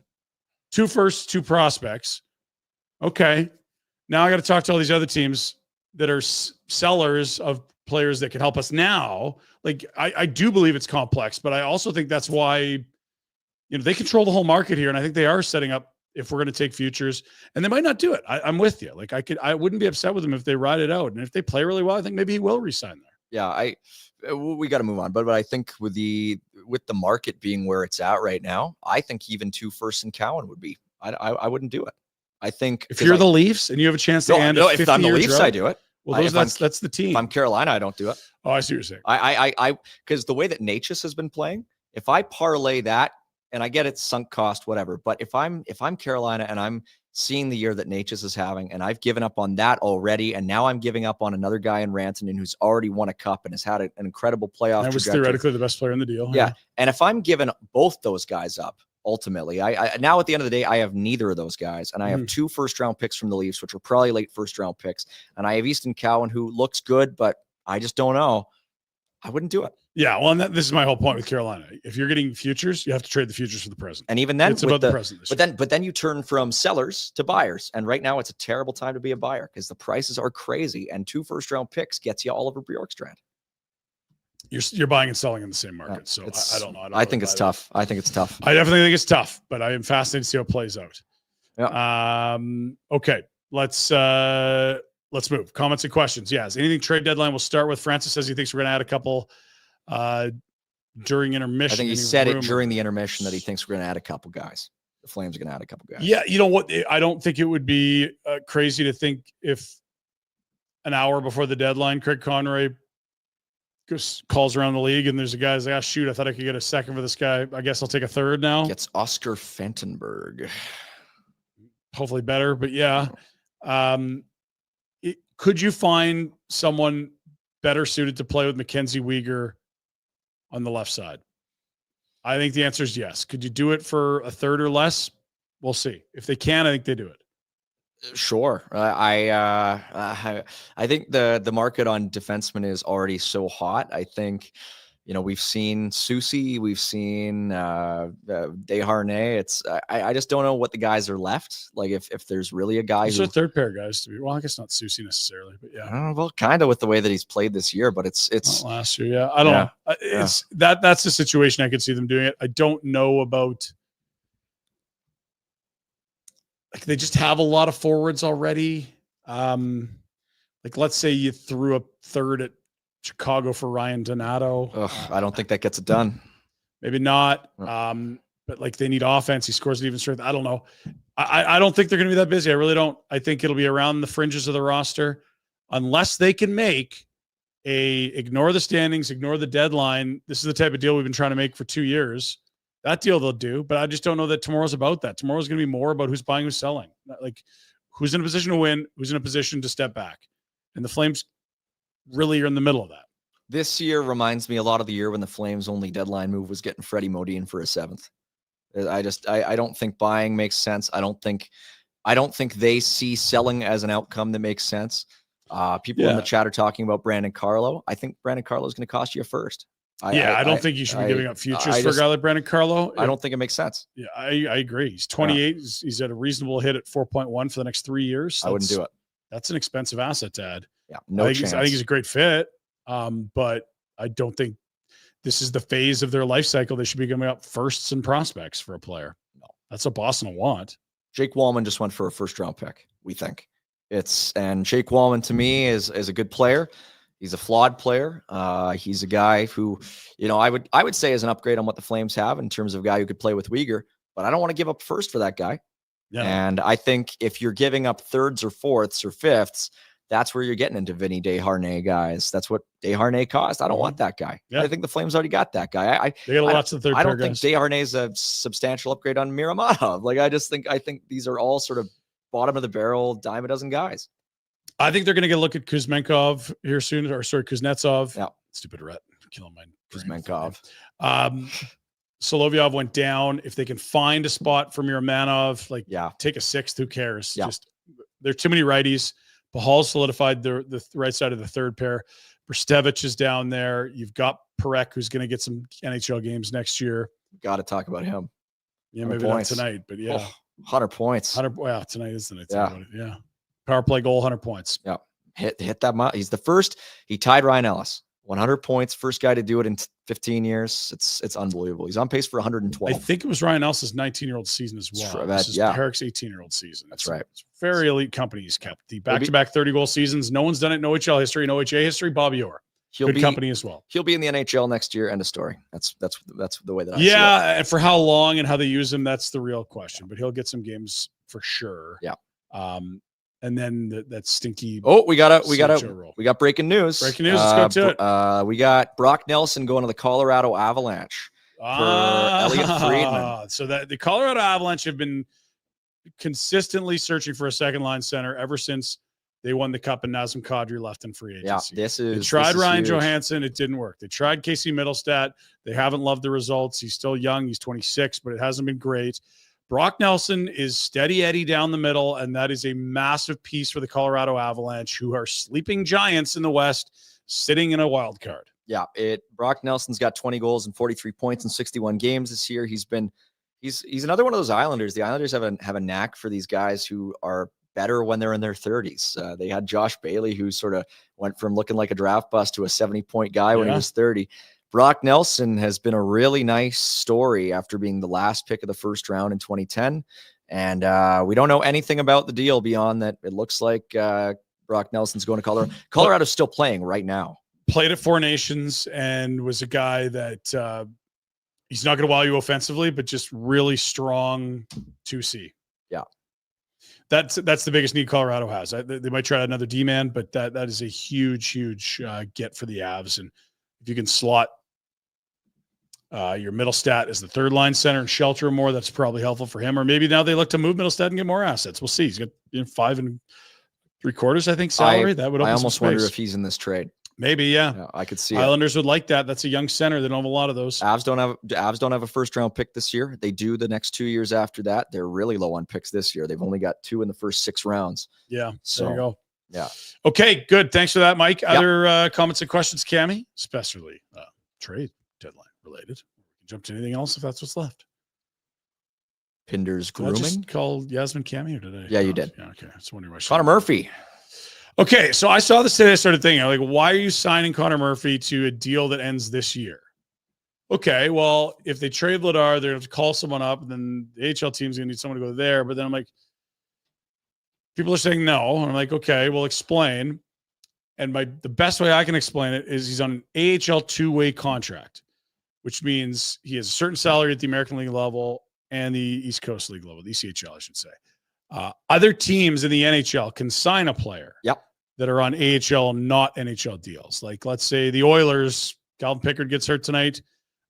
2 firsts, 2 prospects. Okay. Now I got to talk to all these other teams that are sellers of players that can help us now. Like I do believe it's complex, but I also think that's why, they control the whole market here. And I think they are setting up, if we're going to take futures, and they might not do it. I'm with you. Like I wouldn't be upset with them if they ride it out. And if they play really well, I think maybe he will resign there.
Yeah. We got to move on, but I think with the market being where it's at right now, I think even 2 firsts in Cowan would be, I wouldn't do it. I think
if you're the Leafs and you have a chance to end
if I'm the Leafs, drought, I do it.
Well, that's the team.
If I'm Carolina, I don't do it.
Oh, I see what you're saying.
I because the way that Natchez has been playing, if I parlay that, and I get it's sunk cost, whatever, but if I'm Carolina and I'm seeing the year that Natchez is having, and I've given up on that already, and now I'm giving up on another guy in Rantanen who's already won a cup and has had an incredible playoff.
That was theoretically the best player in the deal.
Yeah, and if I'm giving both those guys up, ultimately, I now at the end of the day, I have neither of those guys, and I have 2 first-round picks from the Leafs, which are probably late first-round picks, and I have Easton Cowan, who looks good, but I just don't know. I wouldn't do it.
Yeah, well, and this is my whole point with Carolina. If you're getting futures, you have to trade the futures for the present.
And even then,
it's about the present.
But then you turn from sellers to buyers, and right now it's a terrible time to be a buyer because the prices are crazy, and 2 first-round picks gets you Oliver Bjorkstrand.
You're buying and selling in the same market, so I don't know.
I think it's tough. I think it's tough.
I definitely think it's tough, but I am fascinated to see how it plays out.
Yeah.
Okay, let's move. Comments and questions. Yes, anything trade deadline. We'll start with Francis. Says he thinks we're going to add a couple during intermission.
I think he said it during the intermission that he thinks we're going to add a couple guys. The Flames are going to add a couple guys.
Yeah, you know what? I don't think it would be crazy to think if an hour before the deadline, Craig Conroy calls around the league and there's a guy who's like, shoot, I thought I could get a second for this guy. I guess I'll take a third now.
Gets Oscar Fentonberg.
Hopefully better, but yeah. Could you find someone better suited to play with Mackenzie Weegar on the left side? I think the answer is yes. Could you do it for a third or less? We'll see. If they can, I think they do it.
Sure. I think the market on defensemen is already so hot. I think, we've seen Soucy, we've seen Desharnais. I just don't know what the guys are left. Like if there's really a guy
who's a third pair guys to be. Well, I guess not Soucy necessarily, but yeah.
Well, kind of with the way that he's played this year, but it's
not last year. Yeah, I don't know. It's that's the situation I could see them doing it. I don't know about. Like they just have a lot of forwards already. Like let's say you threw a third at Chicago for Ryan Donato.
I don't think that gets it done.
Maybe not. But like they need offense. He scores at even strength. I don't know. I don't think they're going to be that busy. I really don't. I think it'll be around the fringes of the roster unless they can make ignore the standings, ignore the deadline. This is the type of deal we've been trying to make for 2 years. That deal they'll do, but I just don't know that tomorrow's about that. Tomorrow's going to be more about who's buying, who's selling. Like who's in a position to win, who's in a position to step back. And the Flames really are in the middle of that.
This year reminds me a lot of the year when the Flames' only deadline move was getting Freddie Modin for a 7th. I don't think buying makes sense. I don't think they see selling as an outcome that makes sense. People in the chat are talking about Brandon Carlo. I think Brandon Carlo is going to cost you a first. I don't think you should be giving up futures for a guy like Brandon Carlo. I don't think it makes sense.
Yeah, I agree. He's 28. He's at a reasonable hit at 4.1 for the next 3 years.
I wouldn't do it.
That's an expensive asset to add.
Yeah, no chance.
I think he's a great fit, but I don't think this is the phase of their life cycle. They should be giving up firsts and prospects for a player. No, that's what Boston will want.
Jake Wallman just went for a first-round pick, we think. And Jake Wallman, to me, is a good player. He's a flawed player. He's a guy who, I would say is an upgrade on what the Flames have in terms of a guy who could play with Weegar, but I don't want to give up first for that guy. Yeah. And I think if you're giving up thirds or fourths or fifths, that's where you're getting into Vinny Desharnais guys. That's what Desharnais cost. I don't want that guy. Yeah. I think the Flames already got that guy.
They got lots of third.
I don't think Desharnais is a substantial upgrade on Miramadov. Like I think these are all sort of bottom of the barrel, dime a dozen guys.
I think they're going to get a look at Kuzmenkov here soon, Kuznetsov.
Yeah.
Stupid ret. Killing my
Kuzmenkov.
Solovyov went down. If they can find a spot for Miramanov, like take a 6th, who cares?
Yeah.
Just there are too many righties. Pahal solidified the right side of the third pair. Brstevich is down there. You've got Parekh, who's going to get some NHL games next year.
Got to talk about him.
Yeah, maybe not tonight, but yeah.
100 points.
100. Well, tonight is the night.
Yeah.
Yeah. Power play goal, 100 points.
Yeah. Hit that. He's the first. He tied Ryan Ellis. 100 points. First guy to do it in 15 years. It's unbelievable. He's on pace for 112.
I think it was Ryan Ellis's 19-year-old season as well. This is Parek's 18-year-old season.
That's right.
It's very elite company he's kept. The back-to-back 30-goal seasons. No one's done it in OHL history. In OHA history, Bobby Orr. Good company as well.
He'll be in the NHL next year. End of story. That's the way that I see it.
Yeah, and for how long and how they use him, that's the real question. But he'll get some games for sure.
Yeah.
And then that stinky.
Oh, we got breaking news.
Breaking news. Let's go to it.
We got Brock Nelson going to the Colorado Avalanche for Elliot Friedman.
So that the Colorado Avalanche have been consistently searching for a second line center ever since they won the cup and Nazem Kadri left in free agency.
Yeah,
they tried Ryan Johansson. It didn't work. They tried Casey Middlestat. They haven't loved the results. He's still young. He's 26, but it hasn't been great. Brock Nelson is steady Eddie down the middle, and that is a massive piece for the Colorado Avalanche, who are sleeping giants in the West, sitting in a wild card.
Yeah, Brock Nelson's got 20 goals and 43 points in 61 games this year. He's another one of those Islanders. The Islanders have a knack for these guys who are better when they're in their 30s. They had Josh Bailey, who sort of went from looking like a draft bust to a 70-point guy when he was 30. Brock Nelson has been a really nice story after being the last pick of the first round in 2010. And we don't know anything about the deal beyond that. It looks like Brock Nelson's going to Colorado. Colorado's still playing right now.
Played at Four Nations and was a guy that he's not going to wow you offensively, but just really strong 2C.
Yeah.
That's the biggest need Colorado has. They might try another D-man, but that is a huge get for the Avs. And if you can slot your Middlestat as the third line center and shelter him more, that's probably helpful for him. Or maybe now they look to move Middlestat and get more assets. We'll see. He's got 5 3/4, I think, salary. That would open
I almost
some space.
wonder if he's in this trade.
Maybe, yeah.
I could see
Islanders would like that. That's a young center. They don't have a lot of those.
Avs don't have a first round pick this year. They do the next 2 years after that. They're really low on picks this year. They've only got 2 in the first 6 rounds.
Yeah.
So
there you go.
Yeah.
Okay, good. Thanks for that, Mike. Other comments and questions, Cammy, especially trade deadline related. We can jump to anything else if that's what's left.
Pinder's
Did I
grooming.
just call Yasmin Cammy or did I?
Yeah, you did.
Yeah, okay. I was wondering why.
Connor Murphy.
Okay, so I saw this today. I started thinking, like, why are you signing Connor Murphy to a deal that ends this year? Okay, well, if they trade Vladar, they're going to have to call someone up, and then the HL team's going to need someone to go there. But then I'm like, people are saying no. And I'm like, okay, well, explain. And the best way I can explain it is he's on an AHL two-way contract, which means he has a certain salary at the American League level and the East Coast League level, the ECHL, I should say. Other teams in the NHL can sign a player that are on AHL, not NHL deals. Like, let's say the Oilers, Calvin Pickard gets hurt tonight.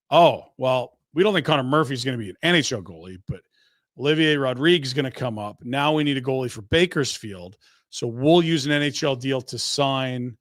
Oh, well, we don't think Connor Murphy's going to be an NHL goalie, but Olivier Rodriguez is going to come up. Now we need a goalie for Bakersfield. So we'll use an NHL deal to sign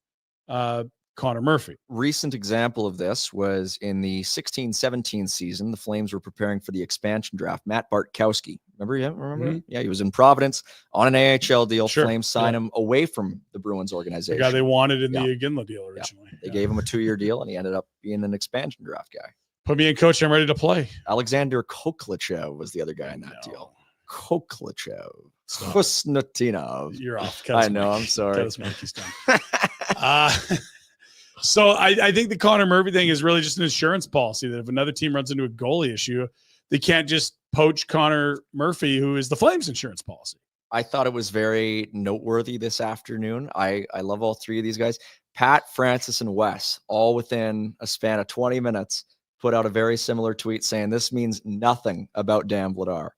Connor Murphy.
Recent example of this was in the 16-17 season. The Flames were preparing for the expansion draft. Matt Bartkowski. Remember him?
Mm-hmm.
Yeah, he was in Providence on an AHL deal.
Sure.
Flames signed him away from the Bruins organization.
The guy they wanted in the Iginla deal originally.
They gave him a 2-year deal, and he ended up being an expansion draft guy.
Put me in, coach. I'm ready to play.
Alexander Koklichev was the other guy in that deal. Koklichev. Kusnatinov.
You're off.
I know. I'm sorry.
He's done. So I think the Connor Murphy thing is really just an insurance policy that if another team runs into a goalie issue, they can't just poach Connor Murphy, who is the Flames insurance policy.
I thought it was very noteworthy this afternoon. I love all 3 of these guys. Pat, Francis, and Wes, all within a span of 20 minutes, put out a very similar tweet saying this means nothing about Dan Vladar,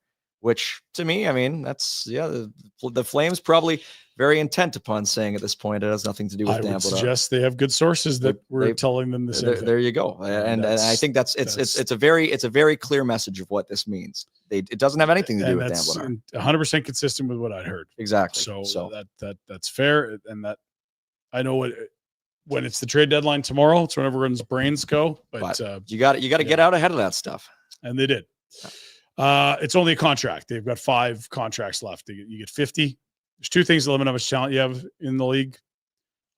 which to me, I mean, that's, the Flames probably very intent upon saying at this point it has nothing to do with Dan Vladar. I would
suggest they have good sources that were telling them the same thing.
There you go. And I think it's a very clear message of what this means. It doesn't have anything to do with Dan Vladar.
100% consistent with what I'd heard.
Exactly.
So that's fair. And that I know when it's the trade deadline tomorrow, it's when everyone's brains go. But
you got to get out ahead of that stuff.
And they did. It's only a contract. They've got 5 contracts left. You get 50. There's 2 things that limit how much talent you have in the league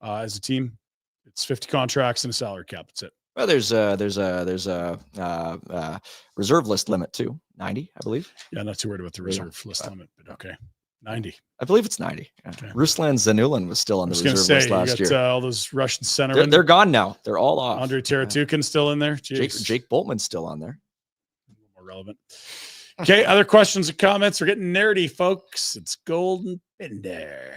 as a team. It's 50 contracts and a salary cap. That's it.
Well, there's a reserve list limit too, 90, I believe.
Yeah, I'm not too worried about the reserve list limit, but okay, 90.
I believe it's 90. Yeah.
Okay.
Ruslan Zanulin was still on the reserve list last year.
All those Russian centermen.
They're gone now. They're all off.
Andre Teratukin's still in there.
Jake Boltman's still on there.
More relevant. Okay, other questions or comments? We're getting nerdy, folks. It's Gould and Pinder.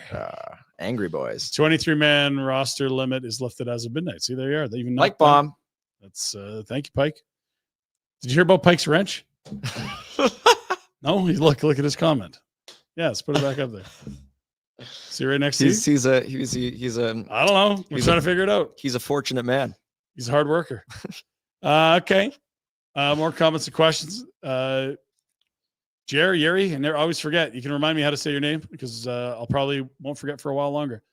Angry boys.
23-man roster limit is lifted as of midnight. See, there you are. They even
Pike bomb.
That's thank you, Pike. Did you hear about Pike's wrench? No, look at his comment. Yeah, let's put it back up there. See right next to you.
He's a
I don't know. We're trying to figure it out.
He's a fortunate man.
He's a hard worker. Okay. More comments and questions. Yuri, and never always forget. You can remind me how to say your name because I'll probably won't forget for a while longer.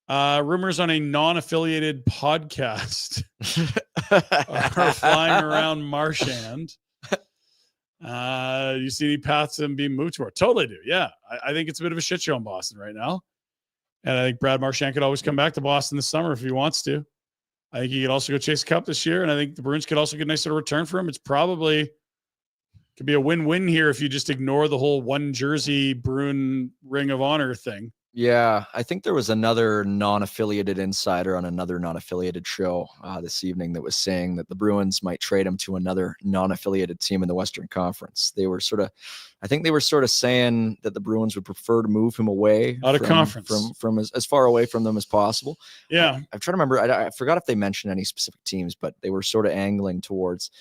Rumors on a non-affiliated podcast are flying around Marchand. You see any paths to him being moved to? Totally do. Yeah. I think it's a bit of a shit show in Boston right now. And I think Brad Marchand could always come back to Boston this summer if he wants to. I think he could also go chase a cup this year. And I think the Bruins could also get a nice little return for him. It's probably could be a win-win here if you just ignore the whole one jersey Bruin Ring of Honor thing.
Yeah, I think there was another non-affiliated insider on another non-affiliated show this evening that was saying that the Bruins might trade him to another non-affiliated team in the Western Conference. I think they were sort of saying that the Bruins would prefer to move him away
out of conference
from as far away from them as possible.
Yeah,
I'm trying to remember. I forgot if they mentioned any specific teams, but they were sort of angling towards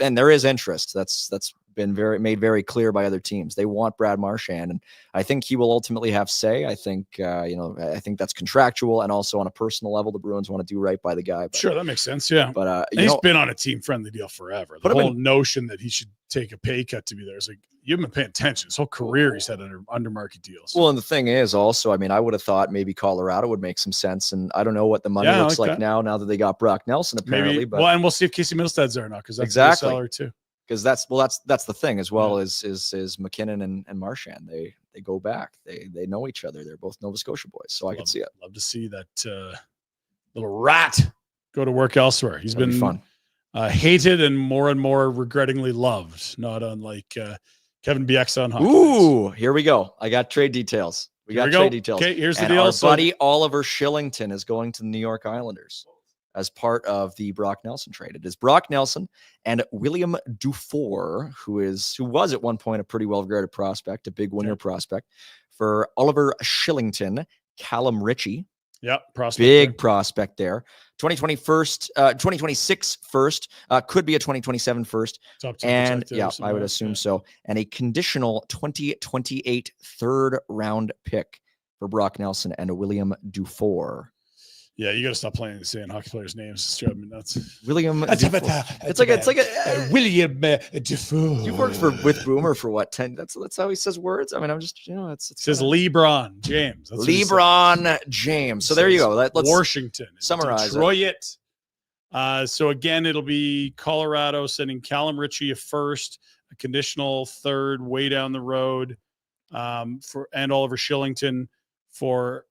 and there is interest. That's been made very clear by other teams. They want Brad Marchand, and I think he will ultimately have say. I think I think that's contractual, and also on a personal level, the Bruins want to do right by the guy. But,
sure, that makes sense. Yeah,
but
he's been on a team-friendly deal forever. The whole notion that he should take a pay cut to be there is like you haven't been paying attention. His whole career, he's had under market deals.
Well, and the thing is, also, I mean, I would have thought maybe Colorado would make some sense, and I don't know what the money looks like now that they got Brock Nelson apparently. But
and we'll see if Casey Middlestad's there or not because that's
exactly
the salary too.
Because that's the thing as well is McKinnon and Marchand. They go back. They know each other. They're both Nova Scotia boys. So I can see it.
Love to see that little rat go to work elsewhere. He's been fun. Hated and more regrettingly loved. Not unlike Kevin Bieksa on hockey.
Ooh, here we go. I got trade details. We got trade details.
Okay, here's the deal.
Our buddy Oliver Shillington is going to the New York Islanders as part of the Brock Nelson trade. It is Brock Nelson and William Dufour, who was at one point a pretty well-regarded prospect, a big winner prospect, for Oliver Shillington, Callum Ritchie.
Yeah, prospect.
Big prospect there. 2026 first, could be a 2027 first. And yeah, I would assume so. And a conditional 2028 third round pick for Brock Nelson and a William Dufour.
Yeah, you got to stop saying hockey players' names. It's driving me nuts.
William Dufour. It's like a
William Dufour.
You worked with Boomer for what 10? That's how he says words. I mean, I'm just it
says LeBron James.
That's LeBron James. So there you go. Let's
Washington
summarize
Detroit. So again, it'll be Colorado sending Callum Ritchie a first, a conditional third way down the road, and Oliver Shillington for.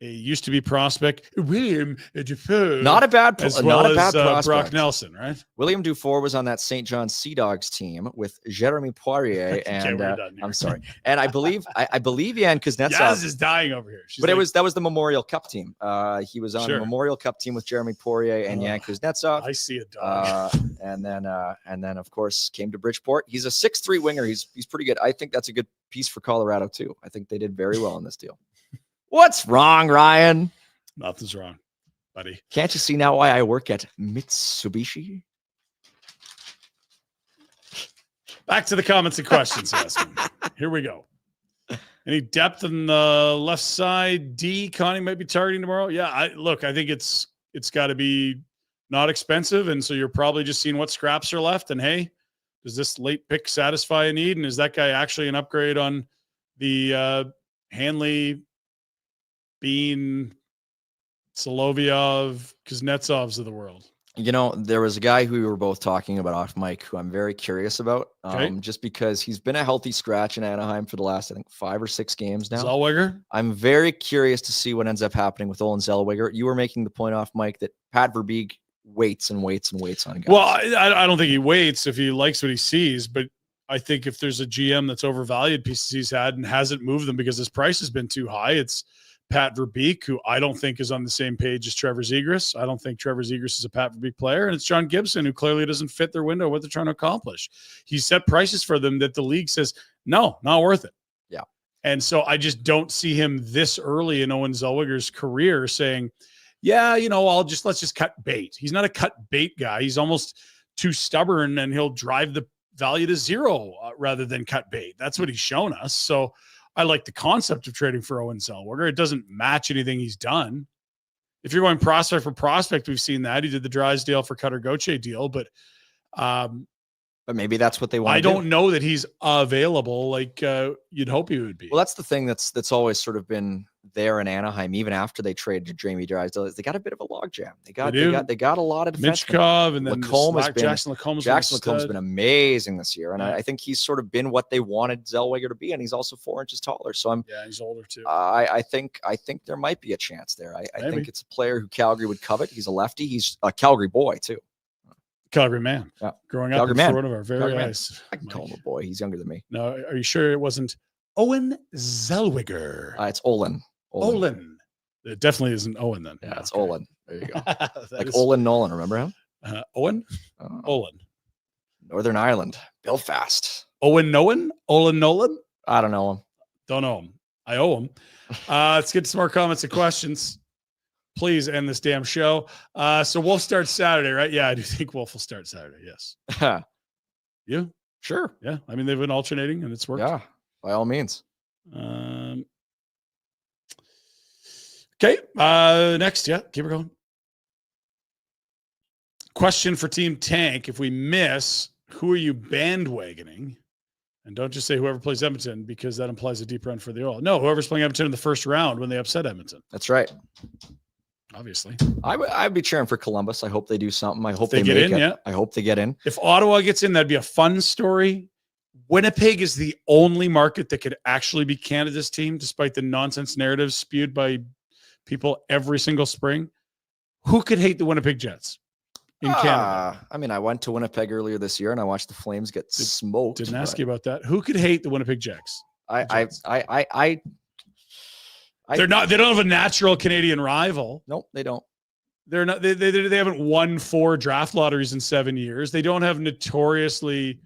A used to be prospect William Dufour,
not a bad prospect.
Brock Nelson, right?
William Dufour was on that St. John Sea Dogs team with Jeremy Poirier and I'm sorry, and I believe Jan Kuznetsov.
Yaz is dying over here.
That was the Memorial Cup team. He was on the Memorial Cup team with Jeremy Poirier and Jan Kuznetsov.
I see a dog.
And then of course came to Bridgeport. He's a 6'3" winger. He's pretty good. I think that's a good piece for Colorado too. I think they did very well in this deal. What's wrong, Ryan?
Nothing's wrong, buddy.
Can't you see now why I work at Mitsubishi?
Back to the comments and questions. Here we go. Any depth on the left side? Connie might be targeting tomorrow. Yeah, I think it's got to be not expensive, and so you're probably just seeing what scraps are left. And hey, does this late pick satisfy a need? And is that guy actually an upgrade on the Hanley? Being Solovyov, Kuznetsovs of the world.
You know, there was a guy who we were both talking about off mic who I'm very curious about, just because he's been a healthy scratch in Anaheim for the last, I think, 5 or 6 games now.
Zellweger?
I'm very curious to see what ends up happening with Olen Zellweger. You were making the point off mic that Pat Verbeek waits and waits and waits on guys.
Well, I don't think he waits if he likes what he sees, but I think if there's a GM that's overvalued pieces he's had and hasn't moved them because his price has been too high, it's Pat Verbeek, who I don't think is on the same page as Trevor Zegras. I don't think Trevor Zegras is a Pat Verbeek player. And it's John Gibson, who clearly doesn't fit their window, what they're trying to accomplish. He set prices for them that the league says, no, not worth it.
Yeah.
And so I just don't see him this early in Owen Zellweger's career saying, yeah, you know, let's just cut bait. He's not a cut bait guy. He's almost too stubborn, and he'll drive the value to zero rather than cut bait. That's what he's shown us. So I like the concept of trading for Owen Zellweger. It doesn't match anything he's done. If you're going prospect for prospect, we've seen that. He did the Drysdale for Cutter Gauthier deal, but
maybe that's what they want.
I don't know that he's available like you'd hope he would be.
Well, that's the thing that's always sort of been there in Anaheim, even after they traded Jamie Drysdale. They got a bit of a logjam. They got a lot of defensemen.
Mitchkov and then
Jackson Lacomb's been amazing this year, and I think he's sort of been what they wanted Zellweger to be, and he's also 4 inches taller. So
he's older too.
I think there might be a chance there. I think it's a player who Calgary would covet. He's a lefty. He's a Calgary boy too.
Calgary man.
Yeah.
Growing
Calgary
up in
man.
front of our very eyes.
I can call him a boy. He's younger than me.
No, are you sure it wasn't Owen Zellweger?
It's Olen.
It definitely isn't Owen then.
Yeah, it's Olen. There you go. Like Olen Nolan. Remember him?
Owen? Olen.
Northern Ireland. Belfast.
Owen Nolan? Olen Nolan?
I don't know him.
Don't know him. I owe him. Let's get to some more comments and questions. Please end this damn show. So Wolf starts Saturday, right? Yeah, I do think Wolf will start Saturday. Yes. You?
Sure.
Yeah. I mean, they've been alternating and it's worked.
Yeah, by all means.
Okay. Next. Yeah. Keep it going. Question for Team Tank. If we miss, who are you bandwagoning? And don't just say whoever plays Edmonton, because that implies a deep run for the Oil. No, whoever's playing Edmonton in the first round when they upset Edmonton.
That's right.
Obviously.
I'd be cheering for Columbus. I hope they do something. I hope
they get in. Yeah.
I hope they get in.
If Ottawa gets in, that'd be a fun story. Winnipeg is the only market that could actually be Canada's team, despite the nonsense narratives spewed by people every single spring. Who could hate the Winnipeg Jets in Canada?
I mean, I went to Winnipeg earlier this year and I watched the Flames get smoked.
Didn't ask you about that. Who could hate the Winnipeg Jets? They don't have a natural Canadian rival.
Nope, they don't.
They're not. They haven't won 4 draft lotteries in 7 years. They don't have notoriously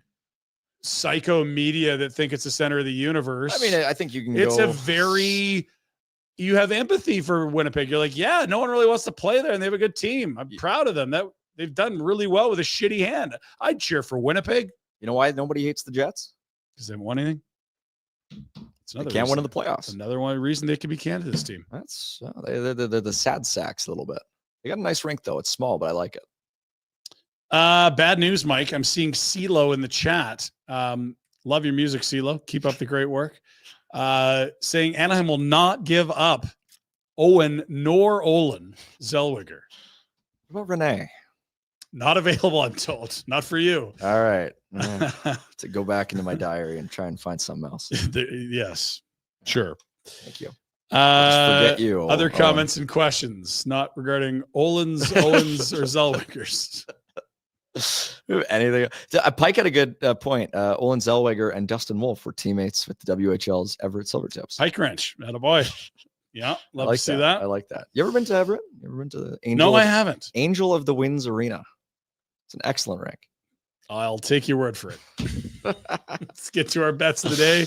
psycho media that think it's the center of the universe.
I mean, I think you can.
You have empathy for Winnipeg. You're like, yeah, no one really wants to play there, and they have a good team. I'm proud of them. That they've done really well with a shitty hand. I'd cheer for Winnipeg.
You know why nobody hates the Jets?
Because they haven't won anything.
They can't win in the playoffs.
Another one reason they could be Canada's team.
That's they're the sad sacks a little bit. They got a nice rink though. It's small, but I like it.
Bad news, Mike. I'm seeing CeeLo in the chat. Love your music, CeeLo. Keep up the great work. Saying Anaheim will not give up Owen nor Olen Zellweger.
What about Renee?
Not available, I'm told. Not for you.
All right. To go back into my diary and try and find something else.
Yes. Sure.
Thank you.
Just
forget you.
Other comments and questions, not regarding Owens, or Zellwegers.
Anything. Pike had a good point. Olen Zellweger and Dustin Wolf were teammates with the WHL's Everett Silvertips.
Pike Wrench. Attaboy. Yeah. Love to see that.
I like that. You ever been to Everett? You ever been to the Angel?
No, I haven't.
Angel of the Winds Arena. It's an excellent rink.
I'll take your word for it. Let's get to our bets of the day.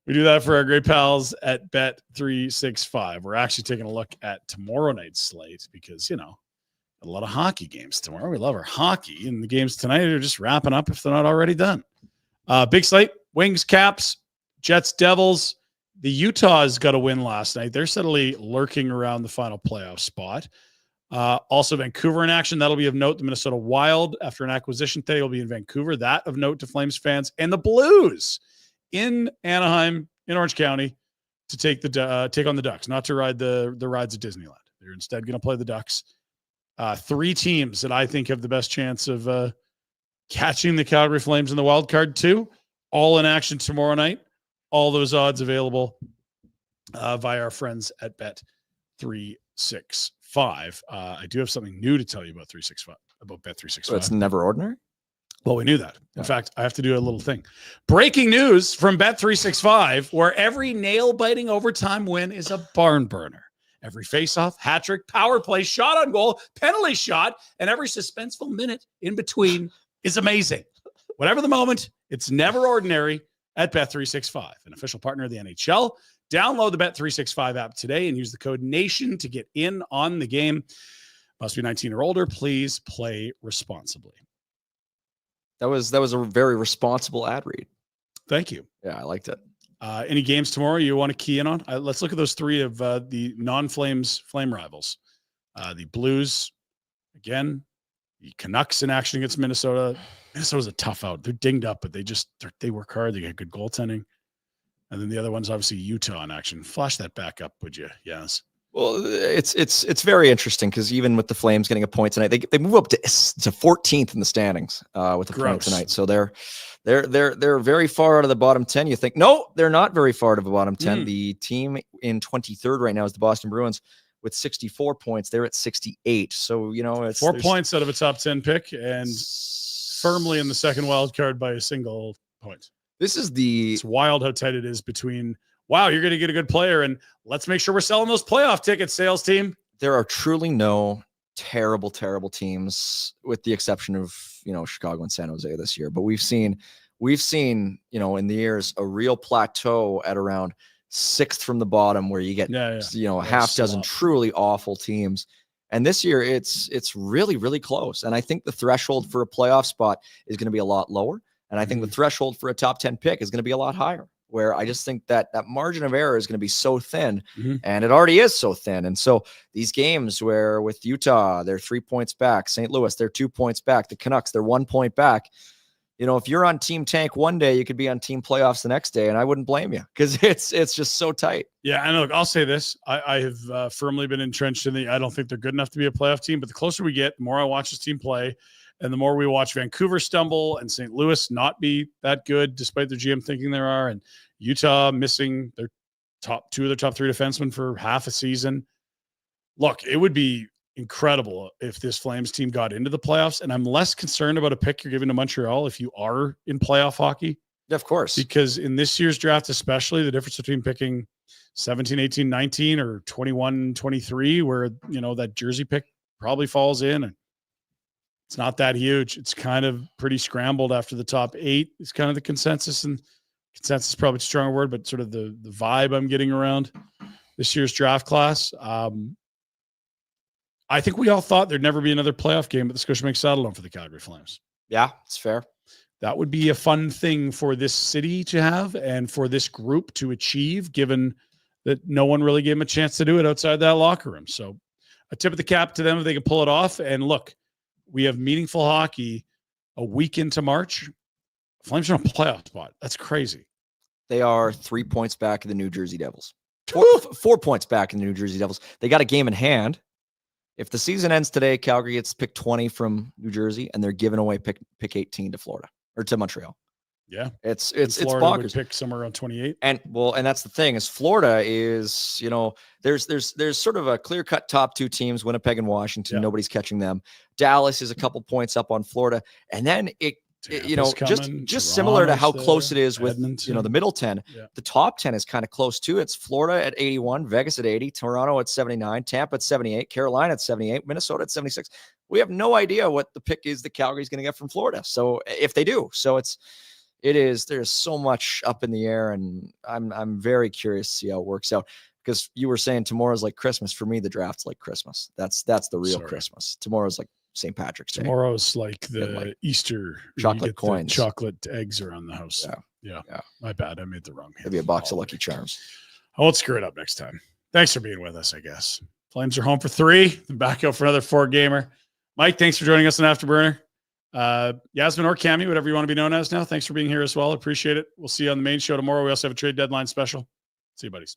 We do that for our great pals at Bet365. We're actually taking a look at tomorrow night's slate because, a lot of hockey games tomorrow. We love our hockey, and the games tonight are just wrapping up if they're not already done. Big slate, Wings, Caps, Jets, Devils. The Utahs got a win last night. They're steadily lurking around the final playoff spot. Also, Vancouver in action. That'll be of note. The Minnesota Wild, after an acquisition today, will be in Vancouver. That of note to Flames fans. And the Blues in Anaheim, in Orange County, to take on the Ducks, not to ride the rides at Disneyland. They're instead going to play the Ducks. Three teams that I think have the best chance of catching the Calgary Flames in the wild card too. All in action tomorrow night. All those odds available via our friends at Bet365. I do have something new to tell you about Bet365.
So it's never ordinary.
Well, we knew that. In fact, I have to do a little thing. Breaking news from Bet365, where every nail-biting overtime win is a barn burner. Every faceoff, hat trick, power play, shot on goal, penalty shot, and every suspenseful minute in between is amazing. Whatever the moment, it's never ordinary at Bet365, an official partner of the NHL. Download the Bet365 app today and use the code NATION to get in on the game. Must be 19 or older. Please play responsibly.
That was a very responsible ad read.
Thank you.
Yeah, I liked it.
Any games tomorrow you want to key in on? Let's look at those three of the non-Flames flame rivals. The Blues, again, the Canucks in action against Minnesota. Minnesota's a tough out. They're dinged up, but they work hard. They get good goaltending. And then the other one's obviously Utah in action. Flash that back up, would you? Yes.
Well, it's very interesting because even with the Flames getting a point tonight, they move up to 14th in the standings with the point tonight. So they're very far out of the bottom 10. You think, no, they're not very far out of the bottom 10. The team in 23rd right now is the Boston Bruins with 64 points. They're at 68. So, it's
4 points out of a top 10 pick and firmly in the second wild card by a single point. It's wild how tight it is between, wow, you're going to get a good player, and let's make sure we're selling those playoff tickets, sales team.
There are truly no terrible, terrible teams, with the exception of, Chicago and San Jose this year. But we've seen, in the years, a real plateau at around 6th from the bottom where you get, a half dozen truly awful teams. And this year it's really, really close. And I think the threshold for a playoff spot is going to be a lot lower. And I think the threshold for a top 10 pick is going to be a lot higher, where I just think that margin of error is going to be so thin, and it already is so thin. And so these games where with Utah, they're 3 points back, St. Louis, they're 2 points back, the Canucks, they're 1 point back. If you're on team tank one day, you could be on team playoffs the next day. And I wouldn't blame you because it's just so tight.
Yeah. And look, I'll say this. I have firmly been entrenched in I don't think they're good enough to be a playoff team, but the closer we get, the more I watch this team play. And the more we watch Vancouver stumble and St. Louis not be that good, despite their GM thinking there are, and Utah missing their two of their top 3 defensemen for half a season. Look, it would be incredible if this Flames team got into the playoffs. And I'm less concerned about a pick you're giving to Montreal if you are in playoff hockey.
Yeah, of course.
Because in this year's draft, especially, the difference between picking 17, 18, 19 or 21, 23, where, that jersey pick probably falls in, and it's not that huge. It's kind of pretty scrambled after the top 8. It's kind of the consensus, and consensus is probably a stronger word, but sort of the vibe I'm getting around this year's draft class. I think we all thought there'd never be another playoff game at the Scotiabank Saddledome for the Calgary Flames.
Yeah, it's fair.
That would be a fun thing for this city to have and for this group to achieve, given that no one really gave them a chance to do it outside that locker room. So a tip of the cap to them if they can pull it off. And look, we have meaningful hockey a week into March. Flames are on a playoff spot. That's crazy.
They are 3 points back of the New Jersey Devils. 4 points back in the New Jersey Devils. They got a game in hand. If the season ends today, Calgary gets pick 20 from New Jersey, and they're giving away pick 18 to Florida or to Montreal.
Yeah,
it's
Florida
bonkers.
Would pick somewhere around 28.
And that's the thing is Florida is, there's sort of a clear cut top 2 teams, Winnipeg and Washington. Yeah. Nobody's catching them. Dallas is a couple points up on Florida, and then just similar to how close it is with Edmonton. The middle 10. Yeah. The top 10 is kind of close too. It's Florida at 81, Vegas at 80, Toronto at 79, Tampa at 78, Carolina at 78, Minnesota at 76. We have no idea what the pick is that Calgary's going to get from Florida. So if they do, there's so much up in the air, and I'm very curious to see how it works out. Because you were saying tomorrow's like Christmas. For me, the draft's like Christmas. That's the real Christmas. Tomorrow's like St. Patrick's Day.
Tomorrow's like the Easter
chocolate coins,
chocolate eggs around the house. Yeah. My bad. I made the wrong.
Maybe a box of Lucky Charms.
I won't screw it up next time. Thanks for being with us, I guess. Flames are home for 3. Then back out for another 4-gamer. Mike, thanks for joining us on Afterburner. Yasmin or Cammy, whatever you want to be known as now. Thanks for being here as well. Appreciate it. We'll see you on the main show tomorrow. We also have a trade deadline special. See you, buddies.